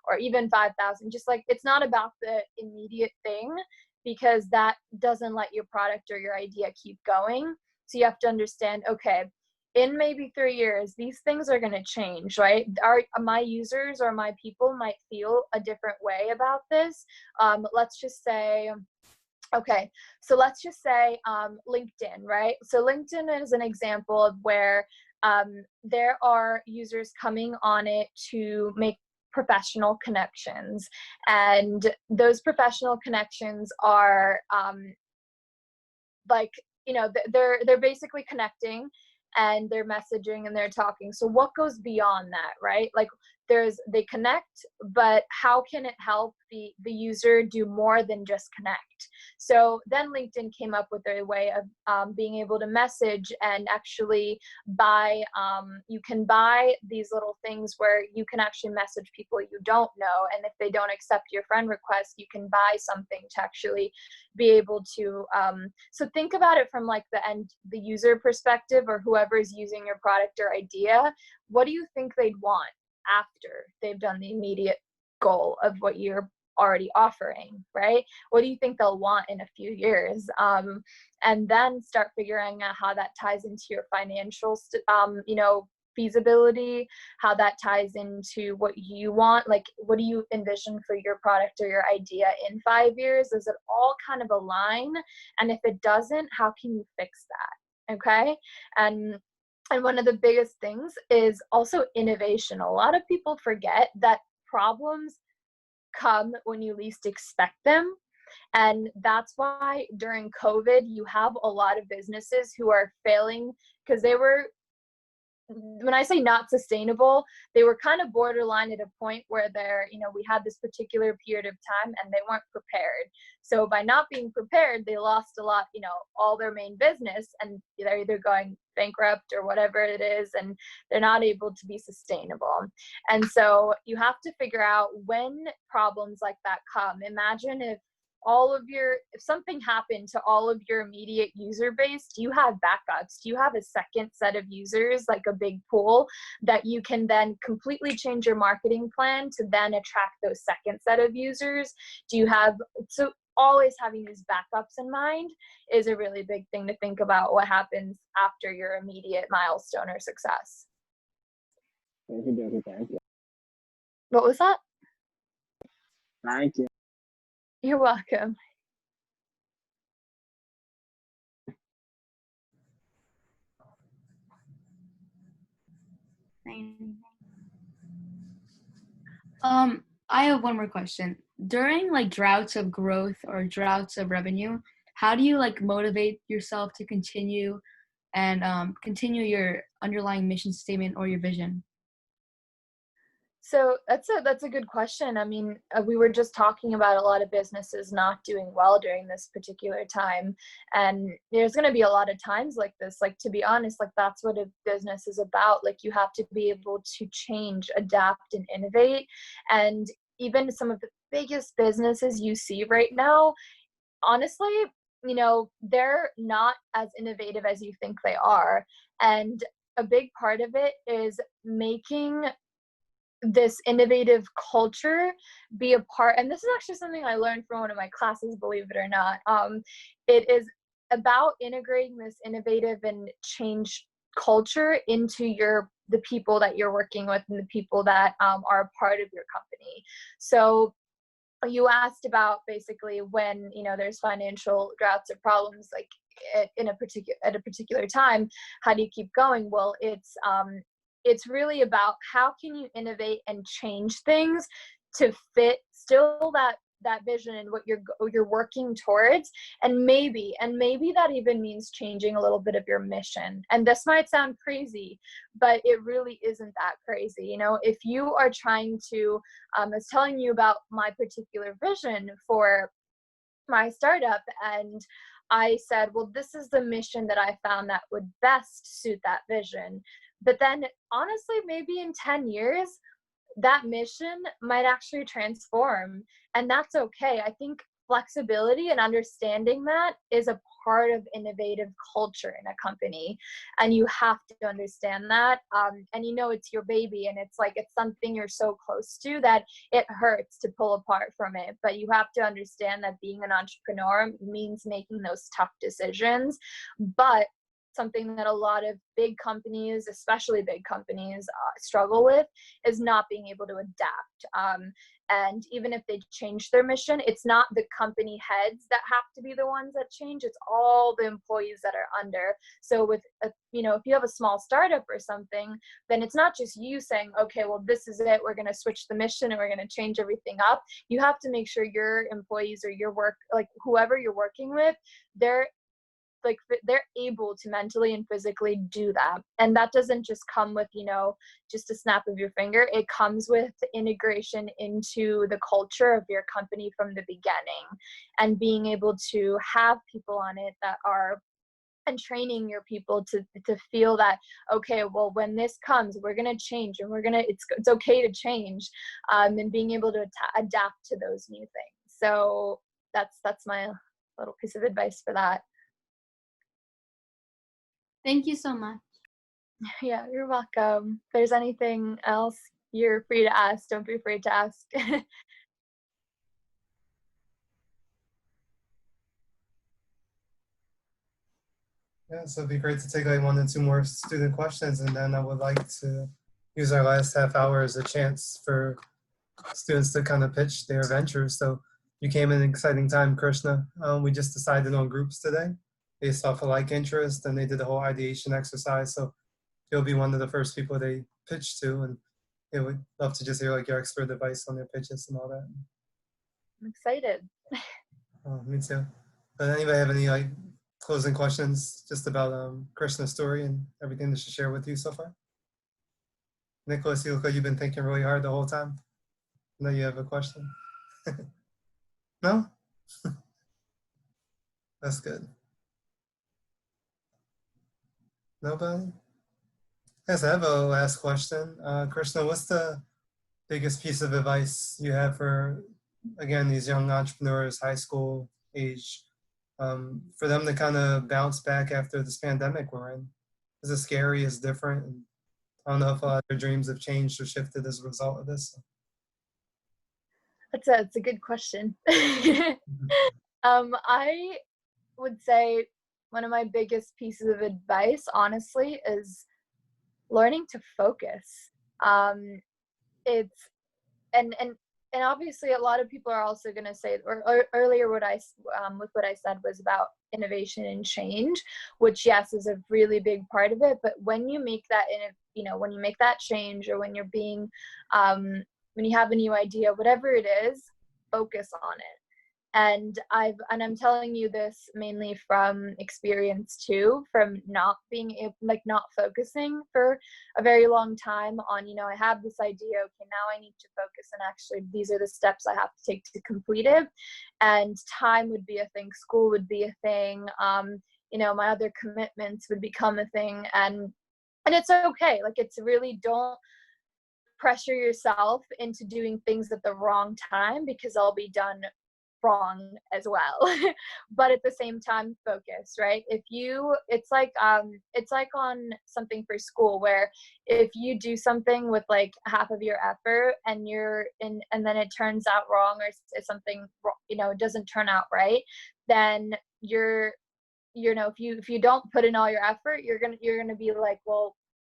or even 5,000. Just like, it's not about the immediate thing, because that doesn't let your product or your idea keep going. So you have to understand, okay, in maybe 3 years, these things are going to change, right? My users or my people might feel a different way about this. Let's just say, LinkedIn, right? So LinkedIn is an example of where there are users coming on it to make professional connections, and those professional connections are they're basically connecting, and they're messaging and they're talking. So what goes beyond that, right? Like they connect, but how can it help the user do more than just connect? So then LinkedIn came up with a way of being able to message and actually buy, you can buy these little things where you can actually message people you don't know. And if they don't accept your friend request, you can buy something to actually be able to, so think about it from like the user perspective, or whoever is using your product or idea. What do you think they'd want after they've done the immediate goal of what you're already offering, right? What do you think they'll want in a few years? And then start figuring out how that ties into your financial, feasibility, how that ties into what you want. Like, what do you envision for your product or your idea in 5 years? Does it all kind of align? And if it doesn't, how can you fix that? Okay. And one of the biggest things is also innovation. A lot of people forget that problems come when you least expect them. And that's why during COVID, you have a lot of businesses who are failing because they were, when I say not sustainable, they were kind of borderline at a point where we had this particular period of time and they weren't prepared. So by not being prepared, they lost a lot, all their main business, and they're either going bankrupt or whatever it is, and they're not able to be sustainable. And so you have to figure out when problems like that come. Imagine if something happened to all of your immediate user base, do you have backups? Do you have a second set of users, like a big pool that you can then completely change your marketing plan to then attract those second set of users? So always having these backups in mind is a really big thing to think about what happens after your immediate milestone or success. Thank you. What was that? Thank you. You're welcome. I have one more question. During like droughts of growth or droughts of revenue, how do you like motivate yourself to continue and continue your underlying mission statement or your vision? So that's a good question. I mean, we were just talking about a lot of businesses not doing well during this particular time, and there's going to be a lot of times like this. Like, to be honest, like that's what a business is about. Like, you have to be able to change, adapt, and innovate. And even some of the biggest businesses you see right now, honestly, they're not as innovative as you think they are. And a big part of it is making this innovative culture be a part, and this is actually something I learned from one of my classes, believe it or not. It is about integrating this innovative and change culture into the people that you're working with and the people that are a part of your company. So you asked about basically when there's financial droughts or problems, like at a particular time, how do you keep going? Well, it's really about how can you innovate and change things to fit still that that vision and what you're working towards. And maybe that even means changing a little bit of your mission. And this might sound crazy, but it really isn't that crazy. You know, if you are trying to, I was telling you about my particular vision for my startup, and I said, well, this is the mission that I found that would best suit that vision. But then honestly, maybe in 10 years, that mission might actually transform, and that's okay. I think flexibility and understanding that is a part of innovative culture in a company, and you have to understand that. And you know, it's your baby, and it's like it's something you're so close to that it hurts to pull apart from it. But you have to understand that being an entrepreneur means making those tough decisions. But something that a lot of big companies, especially big companies, struggle with is not being able to adapt. And even if they change their mission, it's not the company heads that have to be the ones that change. It's all the employees that are under. So with, you know, if you have a small startup or something, then it's not just you saying, okay, well, this is it. We're going to switch the mission and we're going to change everything up. You have to make sure your employees or your work, like whoever you're working with, they're able to mentally and physically do that. And that doesn't just come with, you know, just a snap of your finger. It comes with integration into the culture of your company from the beginning, and being able to have people on it that are, and training your people to feel that, okay, well, when this comes, we're going to change, and it's okay to change, and being able to adapt to those new things. So that's my little piece of advice for that. Thank you so much. Yeah, you're welcome. If there's anything else, you're free to ask. Don't be afraid to ask. Yeah, so it'd be great to take like 1 or 2 more student questions, and then I would like to use our last half hour as a chance for students to kind of pitch their ventures. So you came in an exciting time, Krishna. We just decided on groups today based off of like interest, and they did the whole ideation exercise. So you'll be one of the first people they pitch to, and they would love to just hear like your expert advice on their pitches and all that. I'm excited. Me too. But anybody have any like closing questions just about Krishna's story and everything that she shared with you so far? Nicholas, you look like you've been thinking really hard the whole time. I know you have a question. No? That's good. Nobody? Yes, I have a last question. Krishna, what's the biggest piece of advice you have for, again, these young entrepreneurs, high school age, for them to kind of bounce back after this pandemic we're in? Is it scary? Is it different? And I don't know if a lot of their dreams have changed or shifted as a result of this. That's a good question. I would say one of my biggest pieces of advice, honestly, is learning to focus. It's and obviously a lot of people are also going to say, or earlier what I with what I said was about innovation and change, which yes is a really big part of it. But when you make that when you make that change, or when you're being when you have a new idea, whatever it is, focus on it. And I'm telling you this mainly from experience too, from not focusing for a very long time on, I have this idea, okay, now I need to focus, and actually these are the steps I have to take to complete it. And time would be a thing, school would be a thing, my other commitments would become a thing, and it's okay. Like, it's really, don't pressure yourself into doing things at the wrong time, because they'll be done wrong as well. But at the same time, focus, right? It's like on something for school, where if you do something with like half of your effort, and then it turns out wrong, or something it doesn't turn out right, then if you don't put in all your effort, you're gonna be like, well,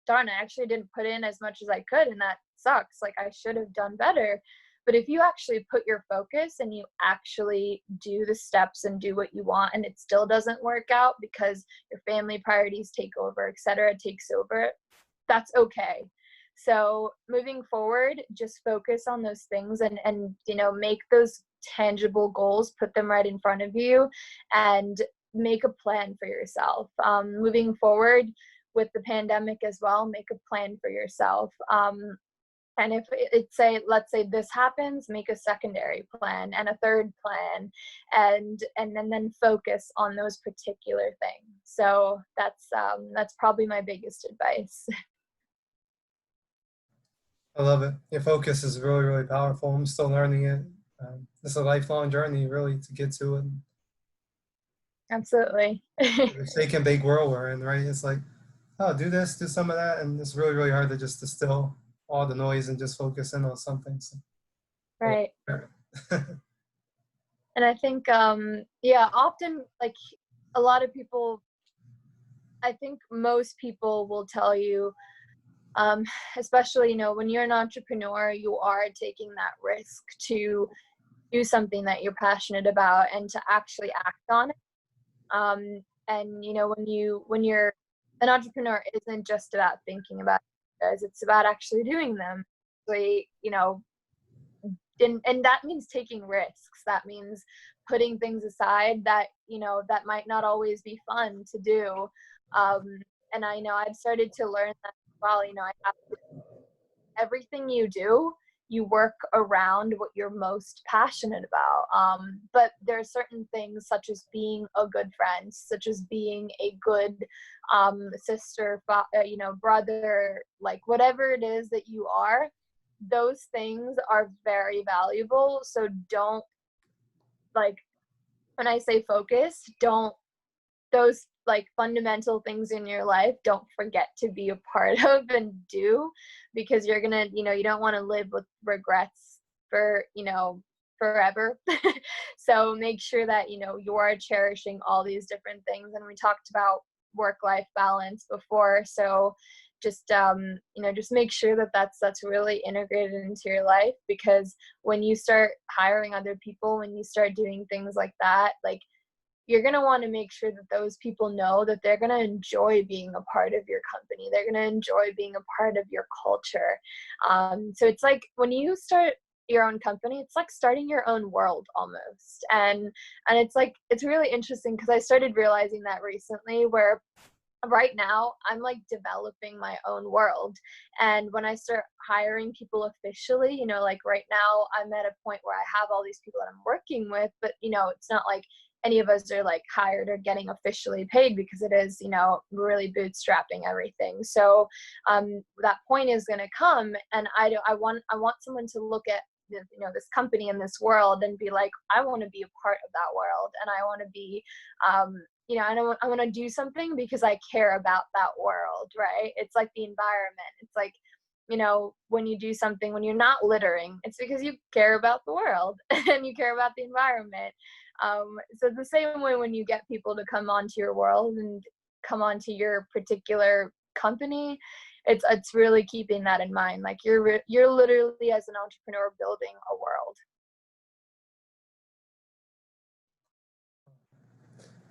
darn, I actually didn't put in as much as I could, and that sucks. Like, I should have done better. But if you actually put your focus, and you actually do the steps and do what you want, and it still doesn't work out because your family priorities take over, etc., takes over, that's okay. So moving forward, just focus on those things, and make those tangible goals, put them right in front of you, and make a plan for yourself. Moving forward with the pandemic as well, make a plan for yourself. And if let's say this happens, make a secondary plan and a third plan, and then focus on those particular things. So that's probably my biggest advice. I love it. Your focus is really, really powerful. I'm still learning it. It's a lifelong journey, really, to get to it. Absolutely. The shake and bake world we're in, right? It's like, oh, do this, do some of that, and it's really, really hard to just distill all the noise and just focus in on something. So, Right. And I think, often, like, a lot of people, I think most people will tell you, especially, when you're an entrepreneur, you are taking that risk to do something that you're passionate about and to actually act on it. And when you're an entrepreneur, it isn't just about thinking about it, it's about actually doing them. And that means taking risks. That means putting things aside that that might not always be fun to do. And I know I've started to learn that as well. I have to, everything you do, you work around what you're most passionate about. But there are certain things, such as being a good friend, such as being a good sister, brother, like whatever it is that you are, those things are very valuable. So don't, like, when I say focus, don't, those like fundamental things in your life, don't forget to be a part of and do, because you're gonna, you don't want to live with regrets for, forever. So make sure that, you are cherishing all these different things. And we talked about work-life balance before. So just, just make sure that that's really integrated into your life, because when you start hiring other people, when you start doing things like that, like, you're going to want to make sure that those people know that they're going to enjoy being a part of your company. They're going to enjoy being a part of your culture. So it's like when you start your own company, it's like starting your own world almost. And it's like, it's really interesting, because I started realizing that recently, where right now I'm like developing my own world. And when I start hiring people officially, like right now I'm at a point where I have all these people that I'm working with, but it's not like any of us are like hired or getting officially paid, because it is, really bootstrapping everything. So that point is going to come, and I want someone to look at this company and this world and be like, I want to be a part of that world, and I want to be I want to do something because I care about that world, right? It's like the environment. It's like, when you do something, when you're not littering, it's because you care about the world and you care about the environment. So the same way, when you get people to come onto your world and come onto your particular company, it's really keeping that in mind. Like, you're literally, as an entrepreneur, building a world.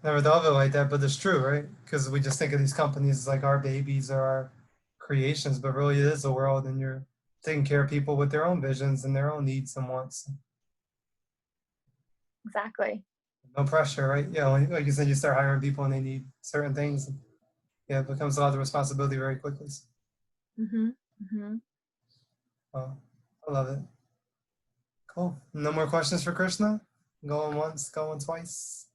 Never thought of it like that, but it's true, right? Because we just think of these companies as like our babies or our creations, but really it is a world, and you're taking care of people with their own visions and their own needs and wants. Exactly. No pressure, right? Yeah, like you said, you start hiring people and they need certain things. And yeah, it becomes a lot of responsibility very quickly. Oh, I love it. Cool. No more questions for Krishna? Going once, going twice.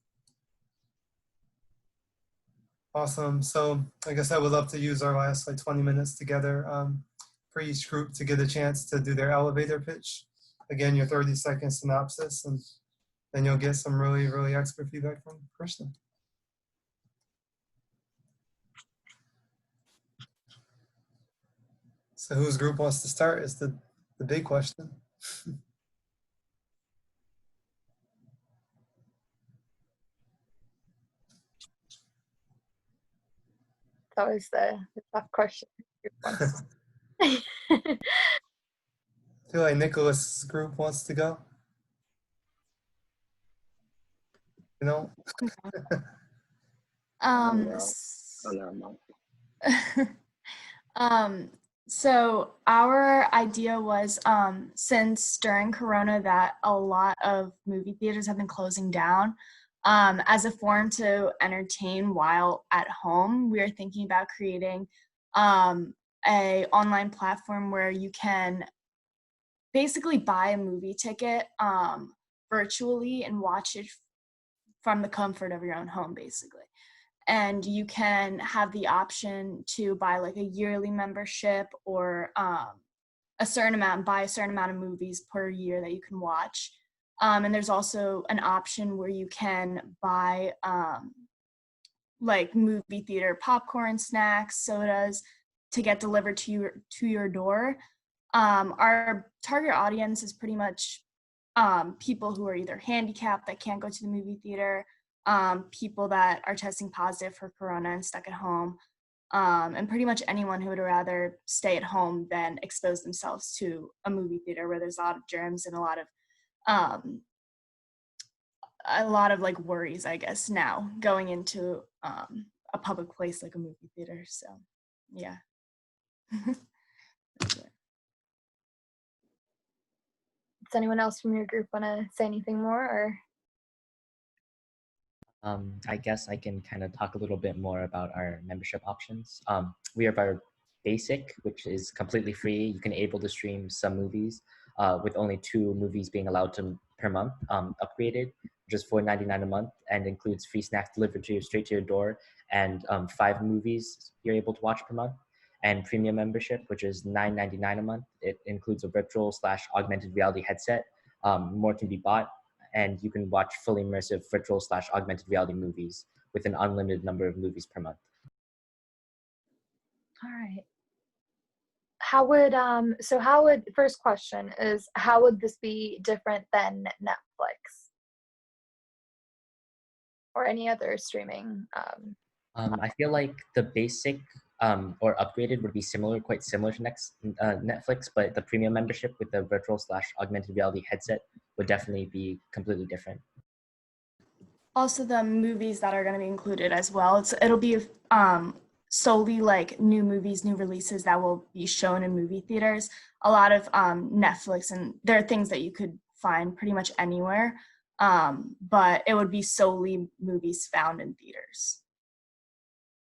Awesome. So like I said, we'd love to use our last like 20 minutes together for each group to get a chance to do their elevator pitch. Again, your 30-second synopsis, and then you'll get some really, really expert feedback from Krishna. So whose group wants to start is the big question. It's always the tough question. I feel like Nicholas' group wants to go. You know? Oh, never mind. So our idea was, since during Corona that a lot of movie theaters have been closing down, as a form to entertain while at home, we are thinking about creating a online platform where you can basically buy a movie ticket virtually and watch it from the comfort of your own home, basically. And you can have the option to buy like a yearly membership or buy a certain amount of movies per year that you can watch. And there's also an option where you can buy like movie theater popcorn, snacks, sodas to get delivered to your door. Our target audience is pretty much people who are either handicapped that can't go to the movie theater, people that are testing positive for corona and stuck at home, and pretty much anyone who would rather stay at home than expose themselves to a movie theater where there's a lot of germs and a lot of like worries, I guess, now going into a public place like a movie theater. So yeah. That's it. Does anyone else from your group want to say anything more, or? I guess I can kind of talk a little bit more about our membership options. We have our basic, which is completely free. You can able to stream some movies with only 2 movies being allowed per month. Upgraded, which is $4.99 a month and includes free snacks delivered to you straight to your door and 5 movies you're able to watch per month. And premium membership, which is $9.99 a month. It includes a virtual/augmented reality headset. More can be bought, and you can watch fully immersive virtual/augmented reality movies with an unlimited number of movies per month. All right. First question is, how would this be different than Netflix or any other streaming? I feel like the basic or upgraded would be quite similar to Netflix, but the premium membership with the virtual/augmented reality headset would definitely be completely different. Also, the movies that are going to be included as well. It'll be solely like new movies, new releases that will be shown in movie theaters. A lot of Netflix, and there are things that you could find pretty much anywhere, but it would be solely movies found in theaters.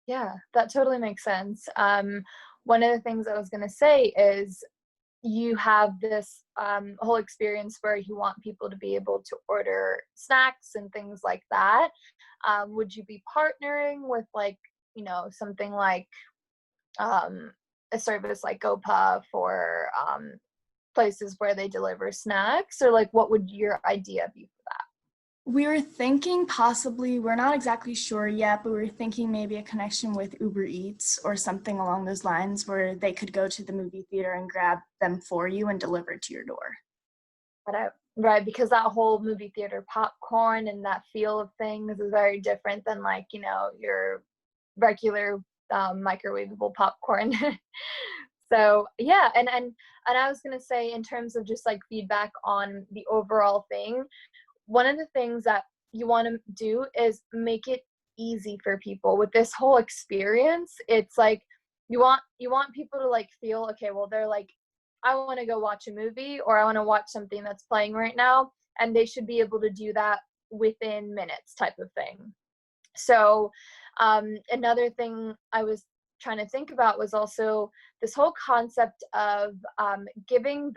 Yeah, that totally makes sense. One of the things I was going to say is you have this whole experience where you want people to be able to order snacks and things like that. Would you be partnering with something like a service like GoPuff or places where they deliver snacks, or like what would your idea be for that? We were thinking possibly, we're not exactly sure yet, but we were thinking maybe a connection with Uber Eats or something along those lines where they could go to the movie theater and grab them for you and deliver it to your door. Right, because that whole movie theater popcorn and that feel of things is very different than your regular microwavable popcorn. So yeah, and I was gonna say, in terms of just like feedback on the overall thing, one of the things that you want to do is make it easy for people with this whole experience. It's like you want people to like feel, okay, well, they're like, I want to go watch a movie or I want to watch something that's playing right now, and they should be able to do that within minutes type of thing. So another thing I was trying to think about was also this whole concept of delivering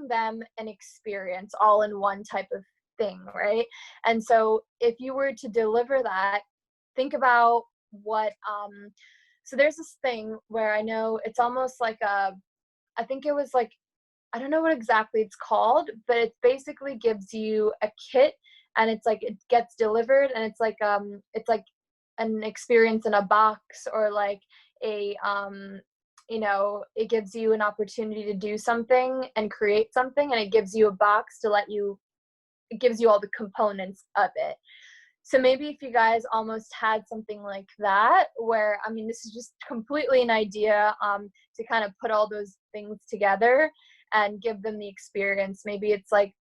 them an experience all in one type of thing, right? And so if you were to deliver that, think about what so there's this thing where I know it's almost like I think it was like, I don't know what exactly it's called, but it basically gives you a kit, and it's like it gets delivered, and it's like an experience in a box, or like a it gives you an opportunity to do something and create something, and it gives you a box it gives you all the components of it. So maybe if you guys almost had something like that, where, I mean, this is just completely an idea to kind of put all those things together and give them the experience. Maybe it's like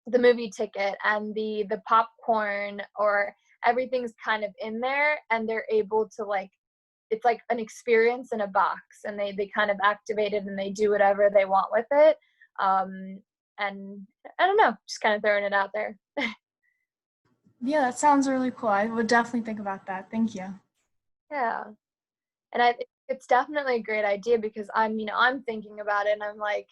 the movie ticket and the popcorn, or everything's kind of in there, and they're able to like it's like an experience in a box, and they kind of activate it and they do whatever they want with it. And I don't know, just kind of throwing it out there. Yeah, that sounds really cool. I would definitely think about that. Thank you. Yeah. And it's definitely a great idea, because I'm thinking about it and I'm like,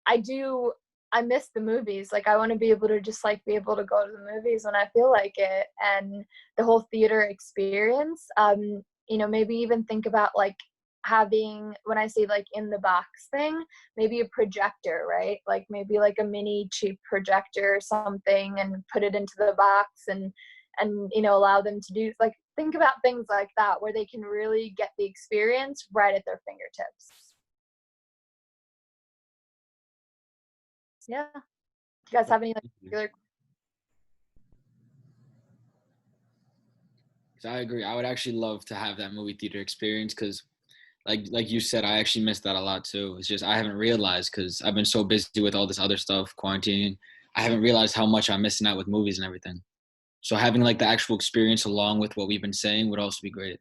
I miss the movies. Like, I want to be able to just like be able to go to the movies when I feel like it, and the whole theater experience. Maybe even think about like having, when I say like in the box thing, maybe a projector, right? Like maybe like a mini cheap projector or something, and put it into the box, and allow them to do, like, think about things like that where they can really get the experience right at their fingertips. Yeah. Do you guys have any like particular? I agree. I would actually love to have that movie theater experience because, like you said, I actually miss that a lot too. It's just I haven't realized because I've been so busy with all this other stuff, quarantining. I haven't realized how much I'm missing out with movies and everything. So having like the actual experience along with what we've been saying would also be great.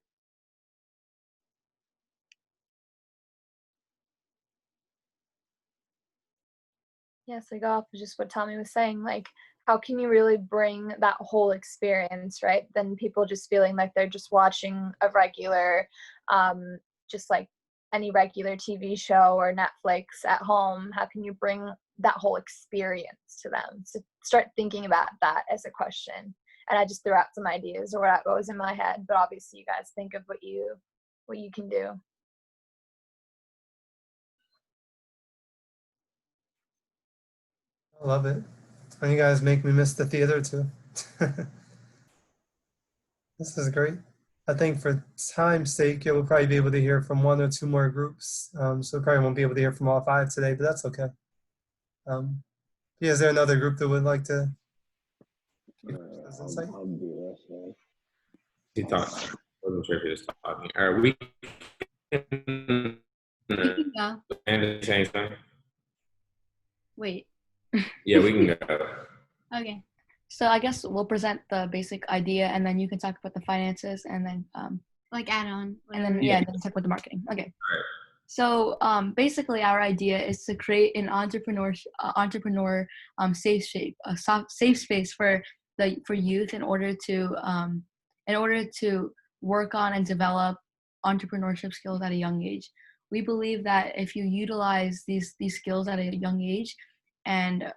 Yeah, so go off of just what Tommy was saying, like, how can you really bring that whole experience, right? Then people just feeling like they're just watching a regular, just like any regular TV show or Netflix at home. How can you bring that whole experience to them? So start thinking about that as a question. And I just threw out some ideas or what goes in my head, but obviously you guys think of what you can do. I love it. And you guys make me miss the theater too. This is great. I think for time's sake, you'll probably be able to hear from one or two more groups. So probably won't be able to hear from all five today, but that's okay. Yeah, is there another group that would like to give this insight? I'll do this. He thought, wasn't sure if he was talking. Are we? You can go. And saying something? Wait. Yeah, we can go. Okay. So I guess we'll present the basic idea, and then you can talk about the finances, and then Like add on. and then Yeah. then talk about the marketing. Okay. All right. So basically, our idea is to create an entrepreneur safe space for youth in order to work on and develop entrepreneurship skills at a young age. We believe that if you utilize these skills at a young age, and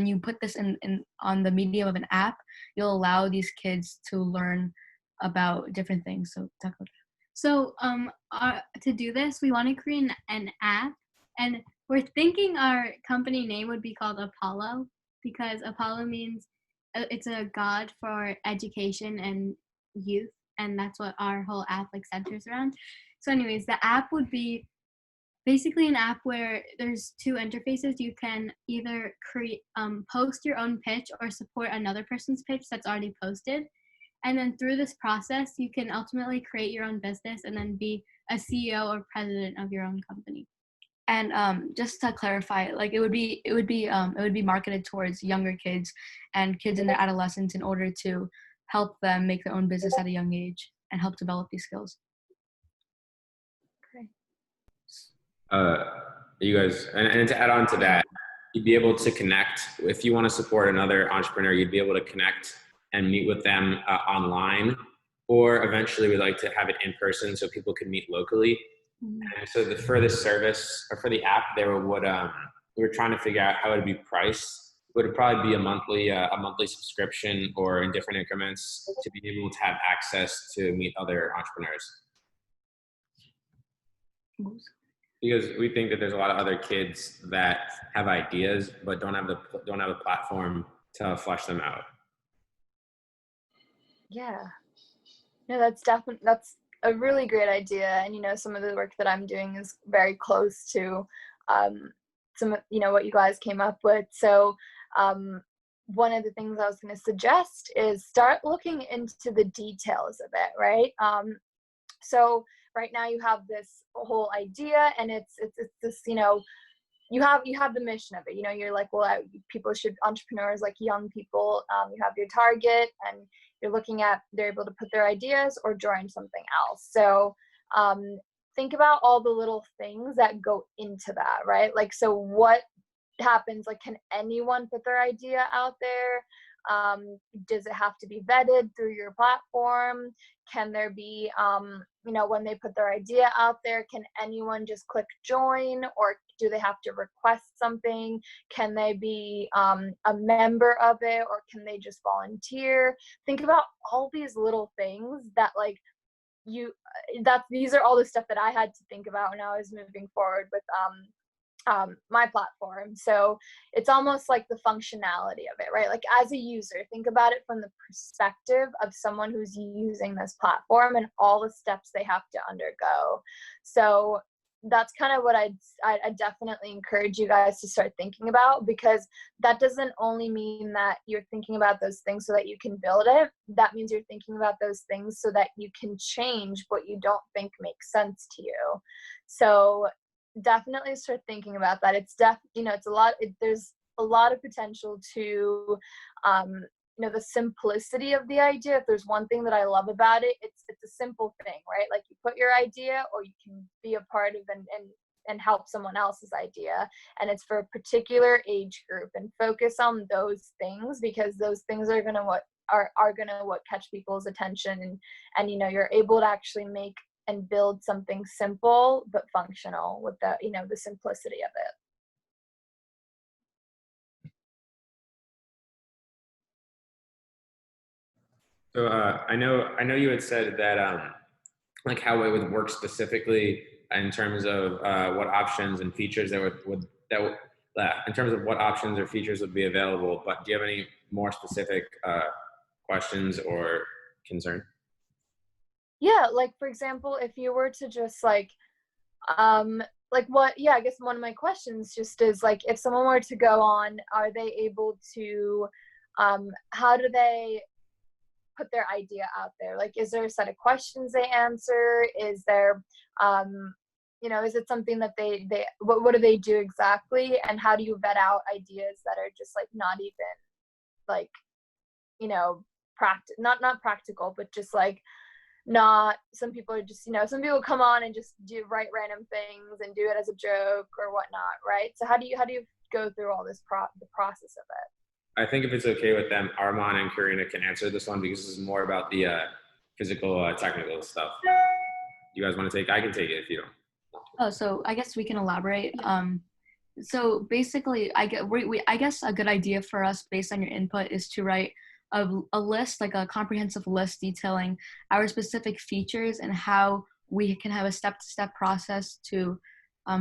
you put this in on the medium of an app, you'll allow these kids to learn about different things. So talk about that. So to do this, we want to create an app, and we're thinking our company name would be called Apollo, because Apollo means it's a god for education and youth, and that's what our whole app like centers around. So anyways, the app would be basically an app where there's two interfaces. You can either create post your own pitch or support another person's pitch that's already posted. And then through this process, you can ultimately create your own business and then be a CEO or president of your own company. And just to clarify, like it would be marketed towards younger kids and kids in their adolescence in order to help them make their own business at a young age and help develop these skills. You guys, and to add on to that, you'd be able to connect. If you want to support another entrepreneur, you'd be able to connect and meet with them online, or eventually we'd like to have it in person so people could meet locally. And so for this service or for the app, we were trying to figure out how it would be priced. Would it probably be a monthly subscription, or in different increments, to be able to have access to meet other entrepreneurs? Because we think that there's a lot of other kids that have ideas but don't have a platform to flesh them out. Yeah. No, that's a really great idea. And some of the work that I'm doing is very close to some of what you guys came up with. So one of the things I was going to suggest is start looking into the details of it, right? So right now you have this whole idea, and it's this you have the mission of it. You're like, well, entrepreneurs, like young people, you have your target, and you're looking at they're able to put their ideas or join something else. So think about all the little things that go into that, right? Like, so what happens? Like, can anyone put their idea out there? Does it have to be vetted through your platform? Can there be, when they put their idea out there, can anyone just click join, or do they have to request something? Can they be a member of it, or can they just volunteer? Think about all these little things that these are all the stuff that I had to think about when I was moving forward with my platform. So it's almost like the functionality of it, right? Like, as a user, think about it from the perspective of someone who's using this platform and all the steps they have to undergo. So that's kind of what I definitely encourage you guys to start thinking about, because that doesn't only mean that you're thinking about those things so that you can build it. That means you're thinking about those things so that you can change what you don't think makes sense to you. So definitely start thinking about that. It's it's a lot. There's a lot of potential to the simplicity of the idea. If there's one thing that I love about it, it's a simple thing, right? Like, you put your idea, or you can be a part of and help someone else's idea, and it's for a particular age group, and focus on those things, because those things are gonna catch people's attention, and you're able to actually make and build something simple but functional with the simplicity of it. So I know you had said that like how it would work specifically in terms of what options and features in terms of what options or features would be available. But do you have any more specific questions or concern? Yeah, like, for example, if you were to just I guess one of my questions just is, like, if someone were to go on, are they able to how do they put their idea out there? Like, is there a set of questions they answer? Is there is it something that they what do they do exactly, and how do you vet out ideas that are just like not even like not practical, but just like not, some people are just some people come on and just write random things and do it as a joke or whatnot, right? So how do you go through all this the process of it? I think if it's okay with them, Armand and Karina can answer this one, because this is more about the physical, technical stuff. You guys want to take? I can take it if you don't. Oh, so I guess we can elaborate. So basically, I guess a good idea for us, based on your input, is to write a list, like a comprehensive list detailing our specific features and how we can have a step-to-step process to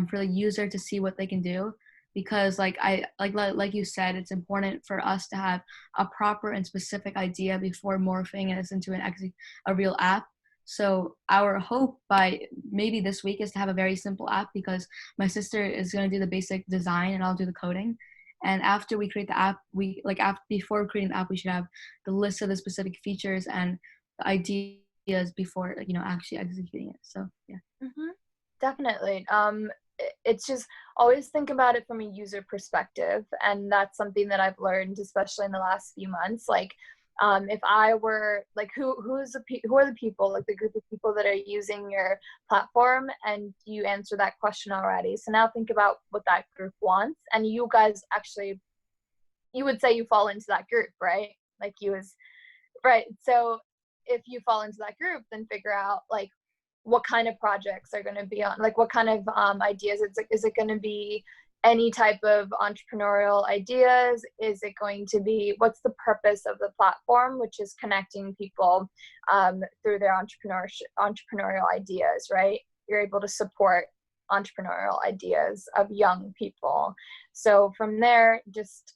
for the user to see what they can do. Because like you said, it's important for us to have a proper and specific idea before morphing it into a real app. So our hope by maybe this week is to have a very simple app, because my sister is going to do the basic design and I'll do the coding. And after we create the app, before creating the app, we should have the list of the specific features and the ideas before actually executing it. So yeah. Mm-hmm. Definitely. It's just always think about it from a user perspective, and that's something that I've learned, especially in the last few months. Like, if I were like, who are the people, like the group of people that are using your platform, and you answer that question already. So now think about what that group wants, and you guys actually, you would say you fall into that group, right? Right. So if you fall into that group, then figure out like what kind of projects are going to be on, like what kind of ideas. Is it going to be any type of entrepreneurial ideas? Is it going to be, what's the purpose of the platform, which is connecting people through their entrepreneurial ideas, right? You're able to support entrepreneurial ideas of young people. So from there, just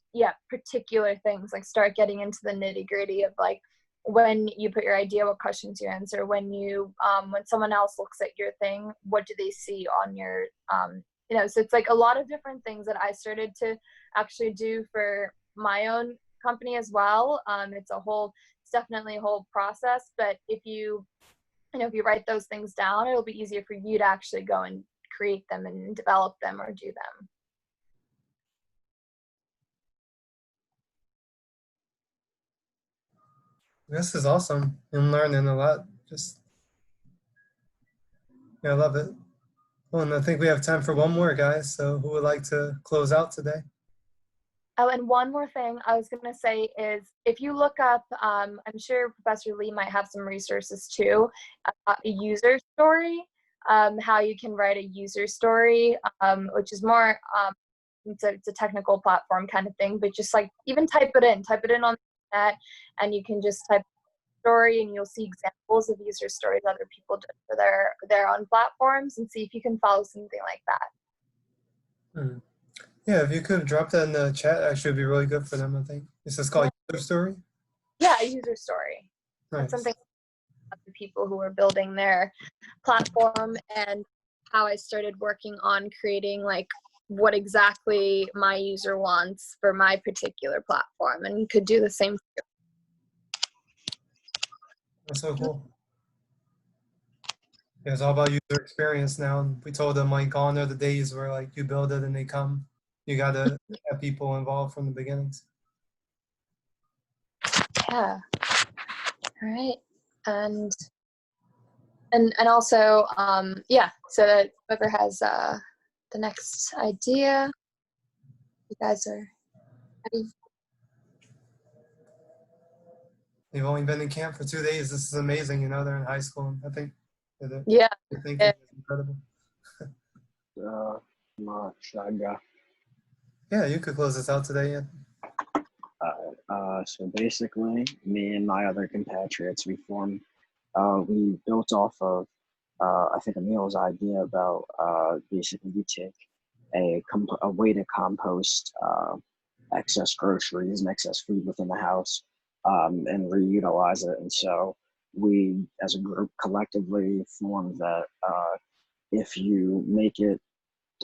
particular things, like start getting into the nitty-gritty of like, when you put your idea, what questions you answer. When you when someone else looks at your thing, what do they see on your so it's like a lot of different things that I started to actually do for my own company as well. It's definitely a whole process, but if you write those things down, it'll be easier for you to actually go and create them and develop them or do them. This is awesome. I'm learning a lot. Just, yeah, I love it. Well, and I think we have time for one more, guys. So who would like to close out today? Oh, and one more thing I was going to say is if you look up, I'm sure Professor Lee might have some resources too, a user story, how you can write a user story, which is more, it's a technical platform kind of thing, but just like even type it in on the internet, and you can just type story and you'll see examples of user stories other people did for their own platforms, and see if you can follow something like that. Hmm. Yeah, if you could drop that in the chat, actually, would be really good for them, I think. This is called User Story? Yeah, a user story. Nice. That's something the people who are building their platform, and how I started working on creating like what exactly my user wants for my particular platform, and you could do the same. That's so cool. Yeah, it's all about user experience now. And we told them, like, gone are the days where, like, you build it and they come. You got to have people involved from the beginnings. Yeah. All right. And also, yeah, so that whoever has the next idea, you guys are ready. They've only been in camp for 2 days. This is amazing. You know, they're in high school. And I think Yeah. their thinking is incredible. Yeah, you could close this out today. Yeah. So basically, me and my other compatriots, we built off of, I think, Emil's idea about basically you take a way to compost excess groceries and excess food within the house, and reutilize it. And so we, as a group, collectively formed that if you make it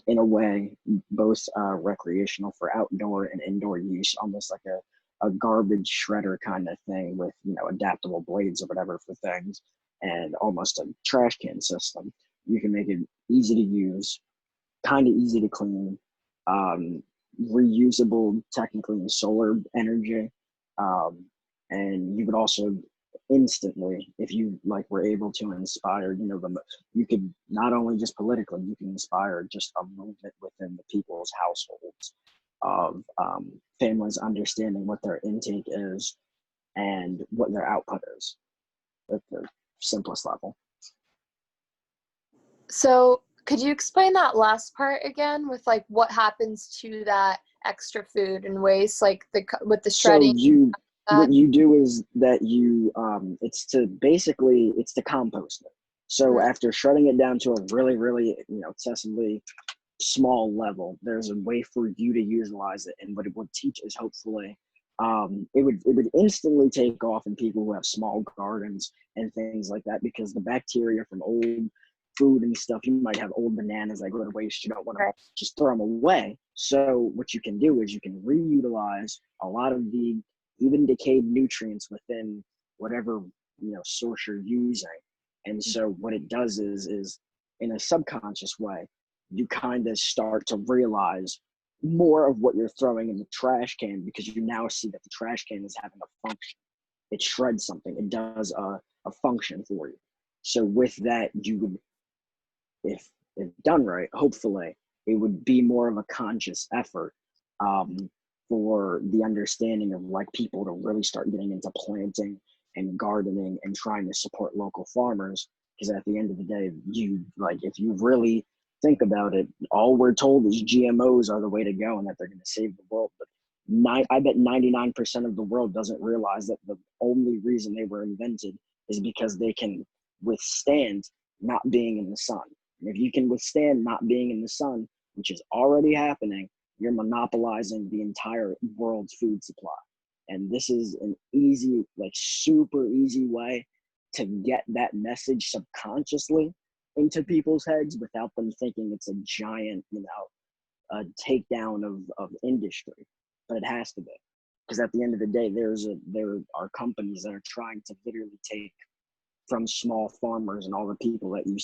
in a way both recreational for outdoor and indoor use, almost like a garbage shredder kind of thing with, you know, adaptable blades or whatever for things, and almost a trash can system. You can make it easy to use, kind of easy to clean, reusable technically in solar energy, and you could also instantly, if you like were able to inspire, you know, you could not only just politically, you can inspire just a movement within the people's households of families understanding what their intake is and what their output is at the simplest level. So could you explain that last part again with like what happens to that extra food and waste, like with the shredding? So what you do is that you it's to compost it. So after shredding it down to a really, really, you know, excessively small level, there's a way for you to utilize it. And what it would teach is hopefully it would instantly take off in people who have small gardens and things like that, because the bacteria from old food and stuff, you might have old bananas that go to waste, you don't want to just throw them away. So what you can do is you can reutilize a lot of the even decayed nutrients within whatever, you know, source you're using. And so what it does is in a subconscious way, you kind of start to realize more of what you're throwing in the trash can, because you now see that the trash can is having a function. It shreds something. It does a function for you. So with that, you would, if done right, hopefully, it would be more of a conscious effort for the understanding of like people to really start getting into planting and gardening and trying to support local farmers. Because at the end of the day, if you really think about it, all we're told is GMOs are the way to go and that they're going to save the world. But I bet 99% of the world doesn't realize that the only reason they were invented is because they can withstand not being in the sun. And if you can withstand not being in the sun, which is already happening, you're monopolizing the entire world's food supply. And this is an easy, like super easy way to get that message subconsciously into people's heads without them thinking it's a giant, you know, a takedown of industry. But it has to be. Because at the end of the day, there are companies that are trying to literally take from small farmers and all the people that you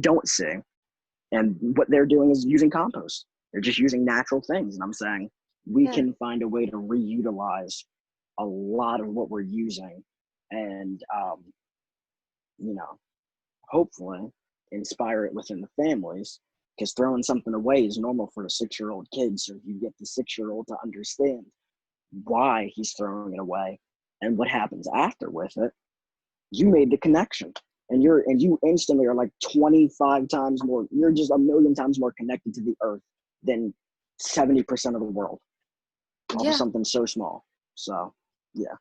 don't see. And what they're doing is using compost. They're just using natural things. And I'm saying we can find a way to reutilize a lot of what we're using, and hopefully inspire it within the families, because throwing something away is normal for a 6-year-old kid. So if you get the 6-year-old to understand why he's throwing it away and what happens after with it, you made the connection, and you instantly are like 25 times more, you're just a million times more connected to the earth than 70% of the world off of something so small. So yeah,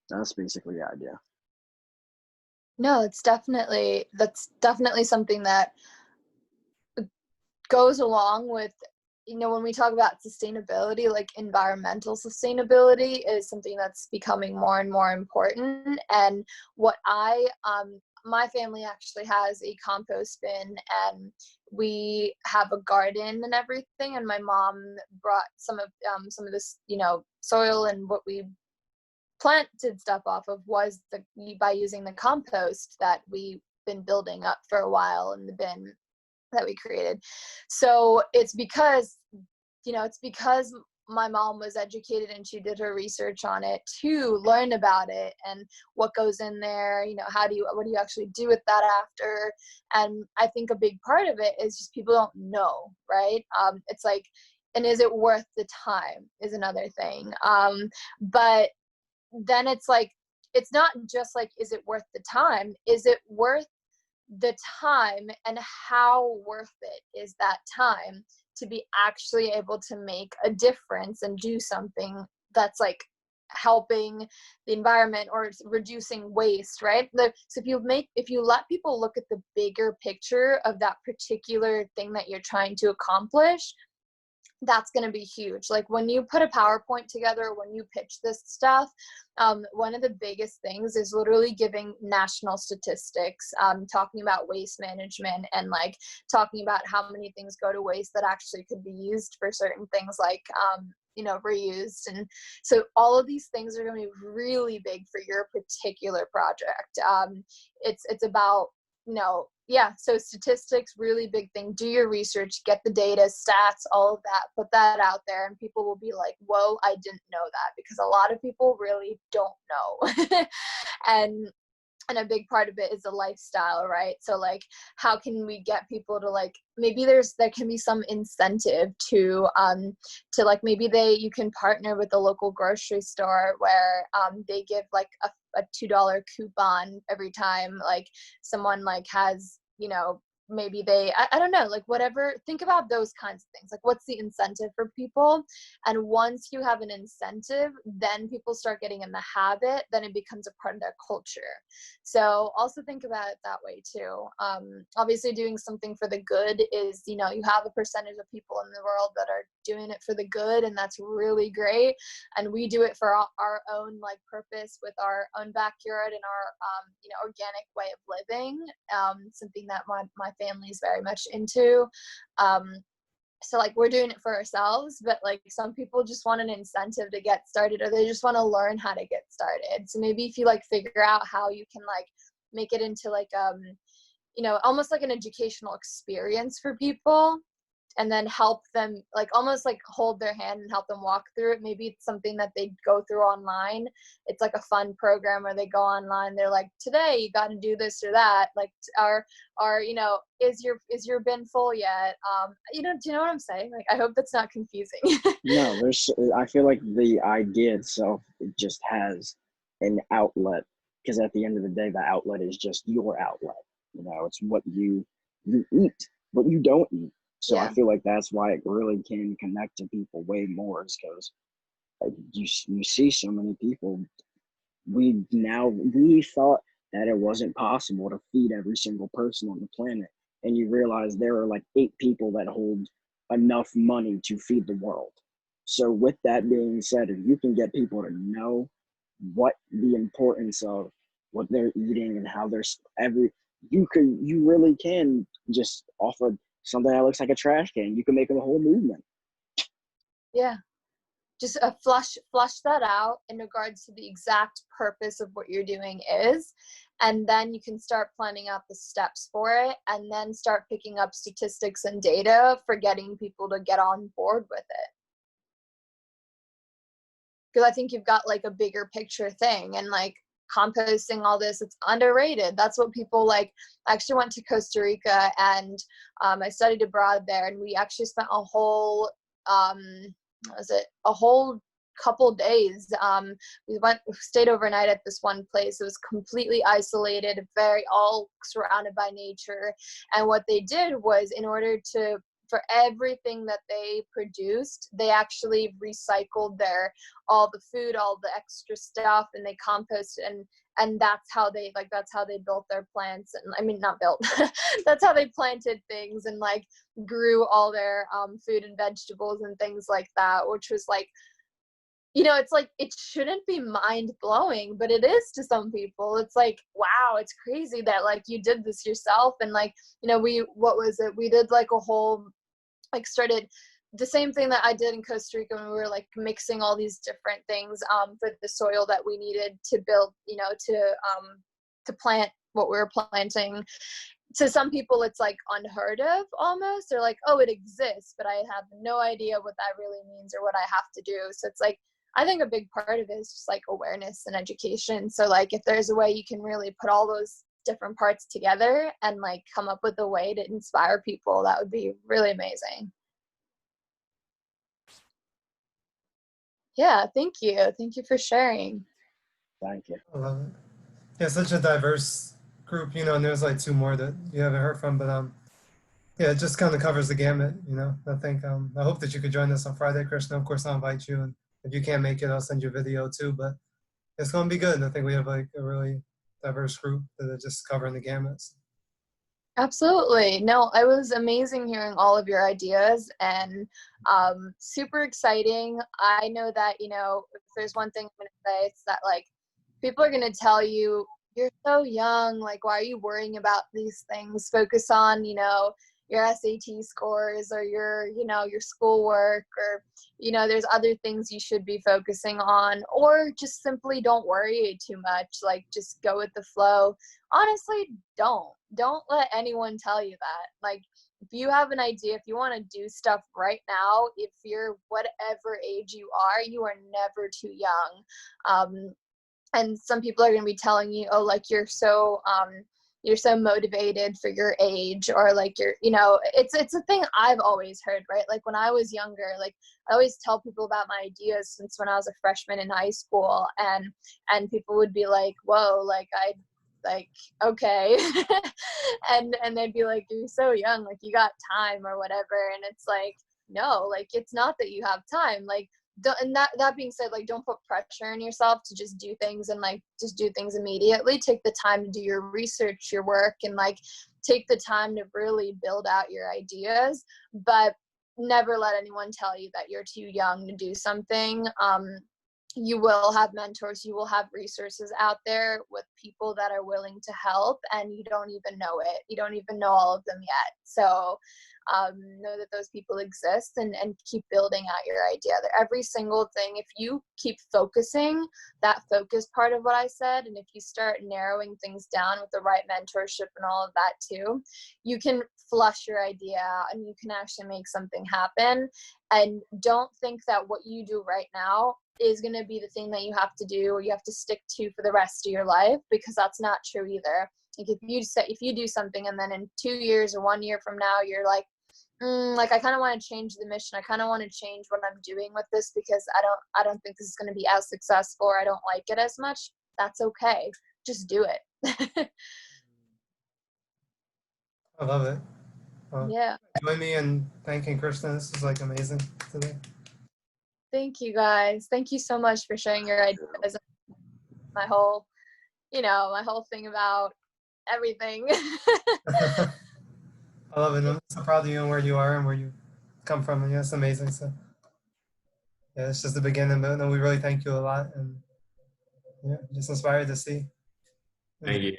that's basically the idea. No, that's definitely something that goes along with, when we talk about sustainability, like environmental sustainability is something that's becoming more and more important. And what my family actually has a compost bin, and we have a garden and everything. And my mom brought some of this, soil, and what we planted stuff off of was by using the compost that we've been building up for a while in the bin that we created. So it's because my mom was educated and she did her research on it to learn about it and what goes in there, what do you actually do with that after. And I think a big part of it is just people don't know, right? It's like, and is it worth the time is another thing. But then it's like, it's not just like, is it worth the time? Is it worth the time, and how worth it is that time to be actually able to make a difference and do something that's like helping the environment or reducing waste, right? So if you let people look at the bigger picture of that particular thing that you're trying to accomplish, that's going to be huge. Like when you put a PowerPoint together, when you pitch this stuff, one of the biggest things is literally giving national statistics, talking about waste management, and like talking about how many things go to waste that actually could be used for certain things, like reused. And so all of these things are going to be really big for your particular project. It's about so statistics, really big thing. Do your research, get the data, stats, all of that, put that out there, and people will be like, whoa, I didn't know that, because a lot of people really don't know. and a big part of it is the lifestyle, right? So like, how can we get people to like, maybe there can be some incentive to like, maybe you can partner with a local grocery store where they give like a $2 coupon every time like someone like has, maybe I don't know, like whatever, think about those kinds of things. Like, what's the incentive for people? And once you have an incentive, then people start getting in the habit, then it becomes a part of their culture. So also think about it that way too. Obviously doing something for the good is, you have a percentage of people in the world that are doing it for the good, and that's really great. And we do it for our own like purpose with our own backyard and our organic way of living, something that my family is very much into. So like, we're doing it for ourselves, but like some people just want an incentive to get started, or they just want to learn how to get started. So maybe if you like figure out how you can like make it into like almost like an educational experience for people, and then help them, like almost like hold their hand and help them walk through it. Maybe it's something that they go through online. It's like a fun program where they go online, they're like, today you got to do this or that, like is your bin full yet? Do you know what I'm saying? Like, I hope that's not confusing. No, I feel like the idea itself, it just has an outlet, because at the end of the day, the outlet is just your outlet. It's what you eat, what you don't eat. So I feel like that's why it really can connect to people way more, is because you see so many people. We thought that it wasn't possible to feed every single person on the planet, and you realize there are like 8 people that hold enough money to feed the world. So with that being said, if you can get people to know what the importance of what they're eating and how you really can just offer something that looks like a trash can. You can make it a whole movement. Yeah. Just flush that out in regards to the exact purpose of what you're doing is, and then you can start planning out the steps for it, and then start picking up statistics and data for getting people to get on board with it. because I think you've got like a bigger picture thing, and like composting, all this, it's underrated. That's what people like. I actually went to Costa Rica, and I studied abroad there, and we actually spent a whole a whole couple days. We stayed overnight at this one place. It was completely isolated, all surrounded by nature. And what they did was, in order to, for everything that they produced, they actually recycled all the food, all the extra stuff, and they composted, and that's how they built their plants. And I mean, not built, that's how they planted things and like grew all their food and vegetables and things like that, which was like, it's like, it shouldn't be mind blowing, but it is to some people. It's like, wow, it's crazy that like you did this yourself. And like, we did like a whole, like, started the same thing that I did in Costa Rica when we were like mixing all these different things for the soil that we needed to build, to plant what we were planting. To some people it's like unheard of almost. They're like, oh, it exists, but I have no idea what that really means or what I have to do. So it's like, I think a big part of it is just like awareness and education. So like, if there's a way you can really put all those different parts together and like come up with a way to inspire people, that would be really amazing. Yeah, thank you for sharing. Thank you. I love it. Yeah, such a diverse group, and there's like 2 more that you haven't heard from, but yeah, it just kind of covers the gamut. I think I hope that you could join us on Friday, Krishna. Of course, I'll invite you, and if you can't make it, I'll send you a video too. But it's going to be good. I think we have like a really diverse group that are just covering the gamuts. Absolutely. No, it was amazing hearing all of your ideas, and super exciting. I know that, if there's one thing I'm going to say, it's that like people are going to tell you, you're so young, like, why are you worrying about these things? Focus on, your SAT scores or your schoolwork, or, there's other things you should be focusing on, or just simply don't worry too much. Like, just go with the flow. Honestly, don't let anyone tell you that. Like, if you have an idea, if you want to do stuff right now, if you're whatever age you are never too young. And some people are going to be telling you, oh, like, you're so motivated for your age, or like it's a thing I've always heard, right? Like, when I was younger, like, I always tell people about my ideas since when I was a freshman in high school, and people would be like, whoa, like, okay. and they'd be like, you're so young, like, you got time or whatever. And it's like, no, like, it's not that you have time. Like, and that being said, like, don't put pressure on yourself to just do things and like just do things immediately. Take the time to do your research, your work, and like take the time to really build out your ideas, but never let anyone tell you that you're too young to do something. You will have mentors, you will have resources out there with people that are willing to help, and you don't even know it. You don't even know all of them yet. So know that those people exist, and keep building out your idea. Every single thing, if you keep focusing, that focus part of what I said, and if you start narrowing things down with the right mentorship and all of that too, you can flush your idea out and you can actually make something happen. And don't think that what you do right now is going to be the thing that you have to do or you have to stick to for the rest of your life, because that's not true either. Like, if you do something and then in 2 years or 1 year from now you're like, like, I kind of want to change the mission, I kind of want to change what I'm doing with this because I don't think this is going to be as successful, or I don't like it as much, that's okay. Just do it. I love it. Well, yeah. join me in thanking Krishna. This was like amazing today. Thank you, guys. Thank you so much for sharing your ideas. My whole thing about everything. I love it. I'm so proud of you and where you are and where you come from. And yeah, it's amazing. So yeah, it's just the beginning, but no, we really thank you a lot, and yeah, just inspired to see. Thank you.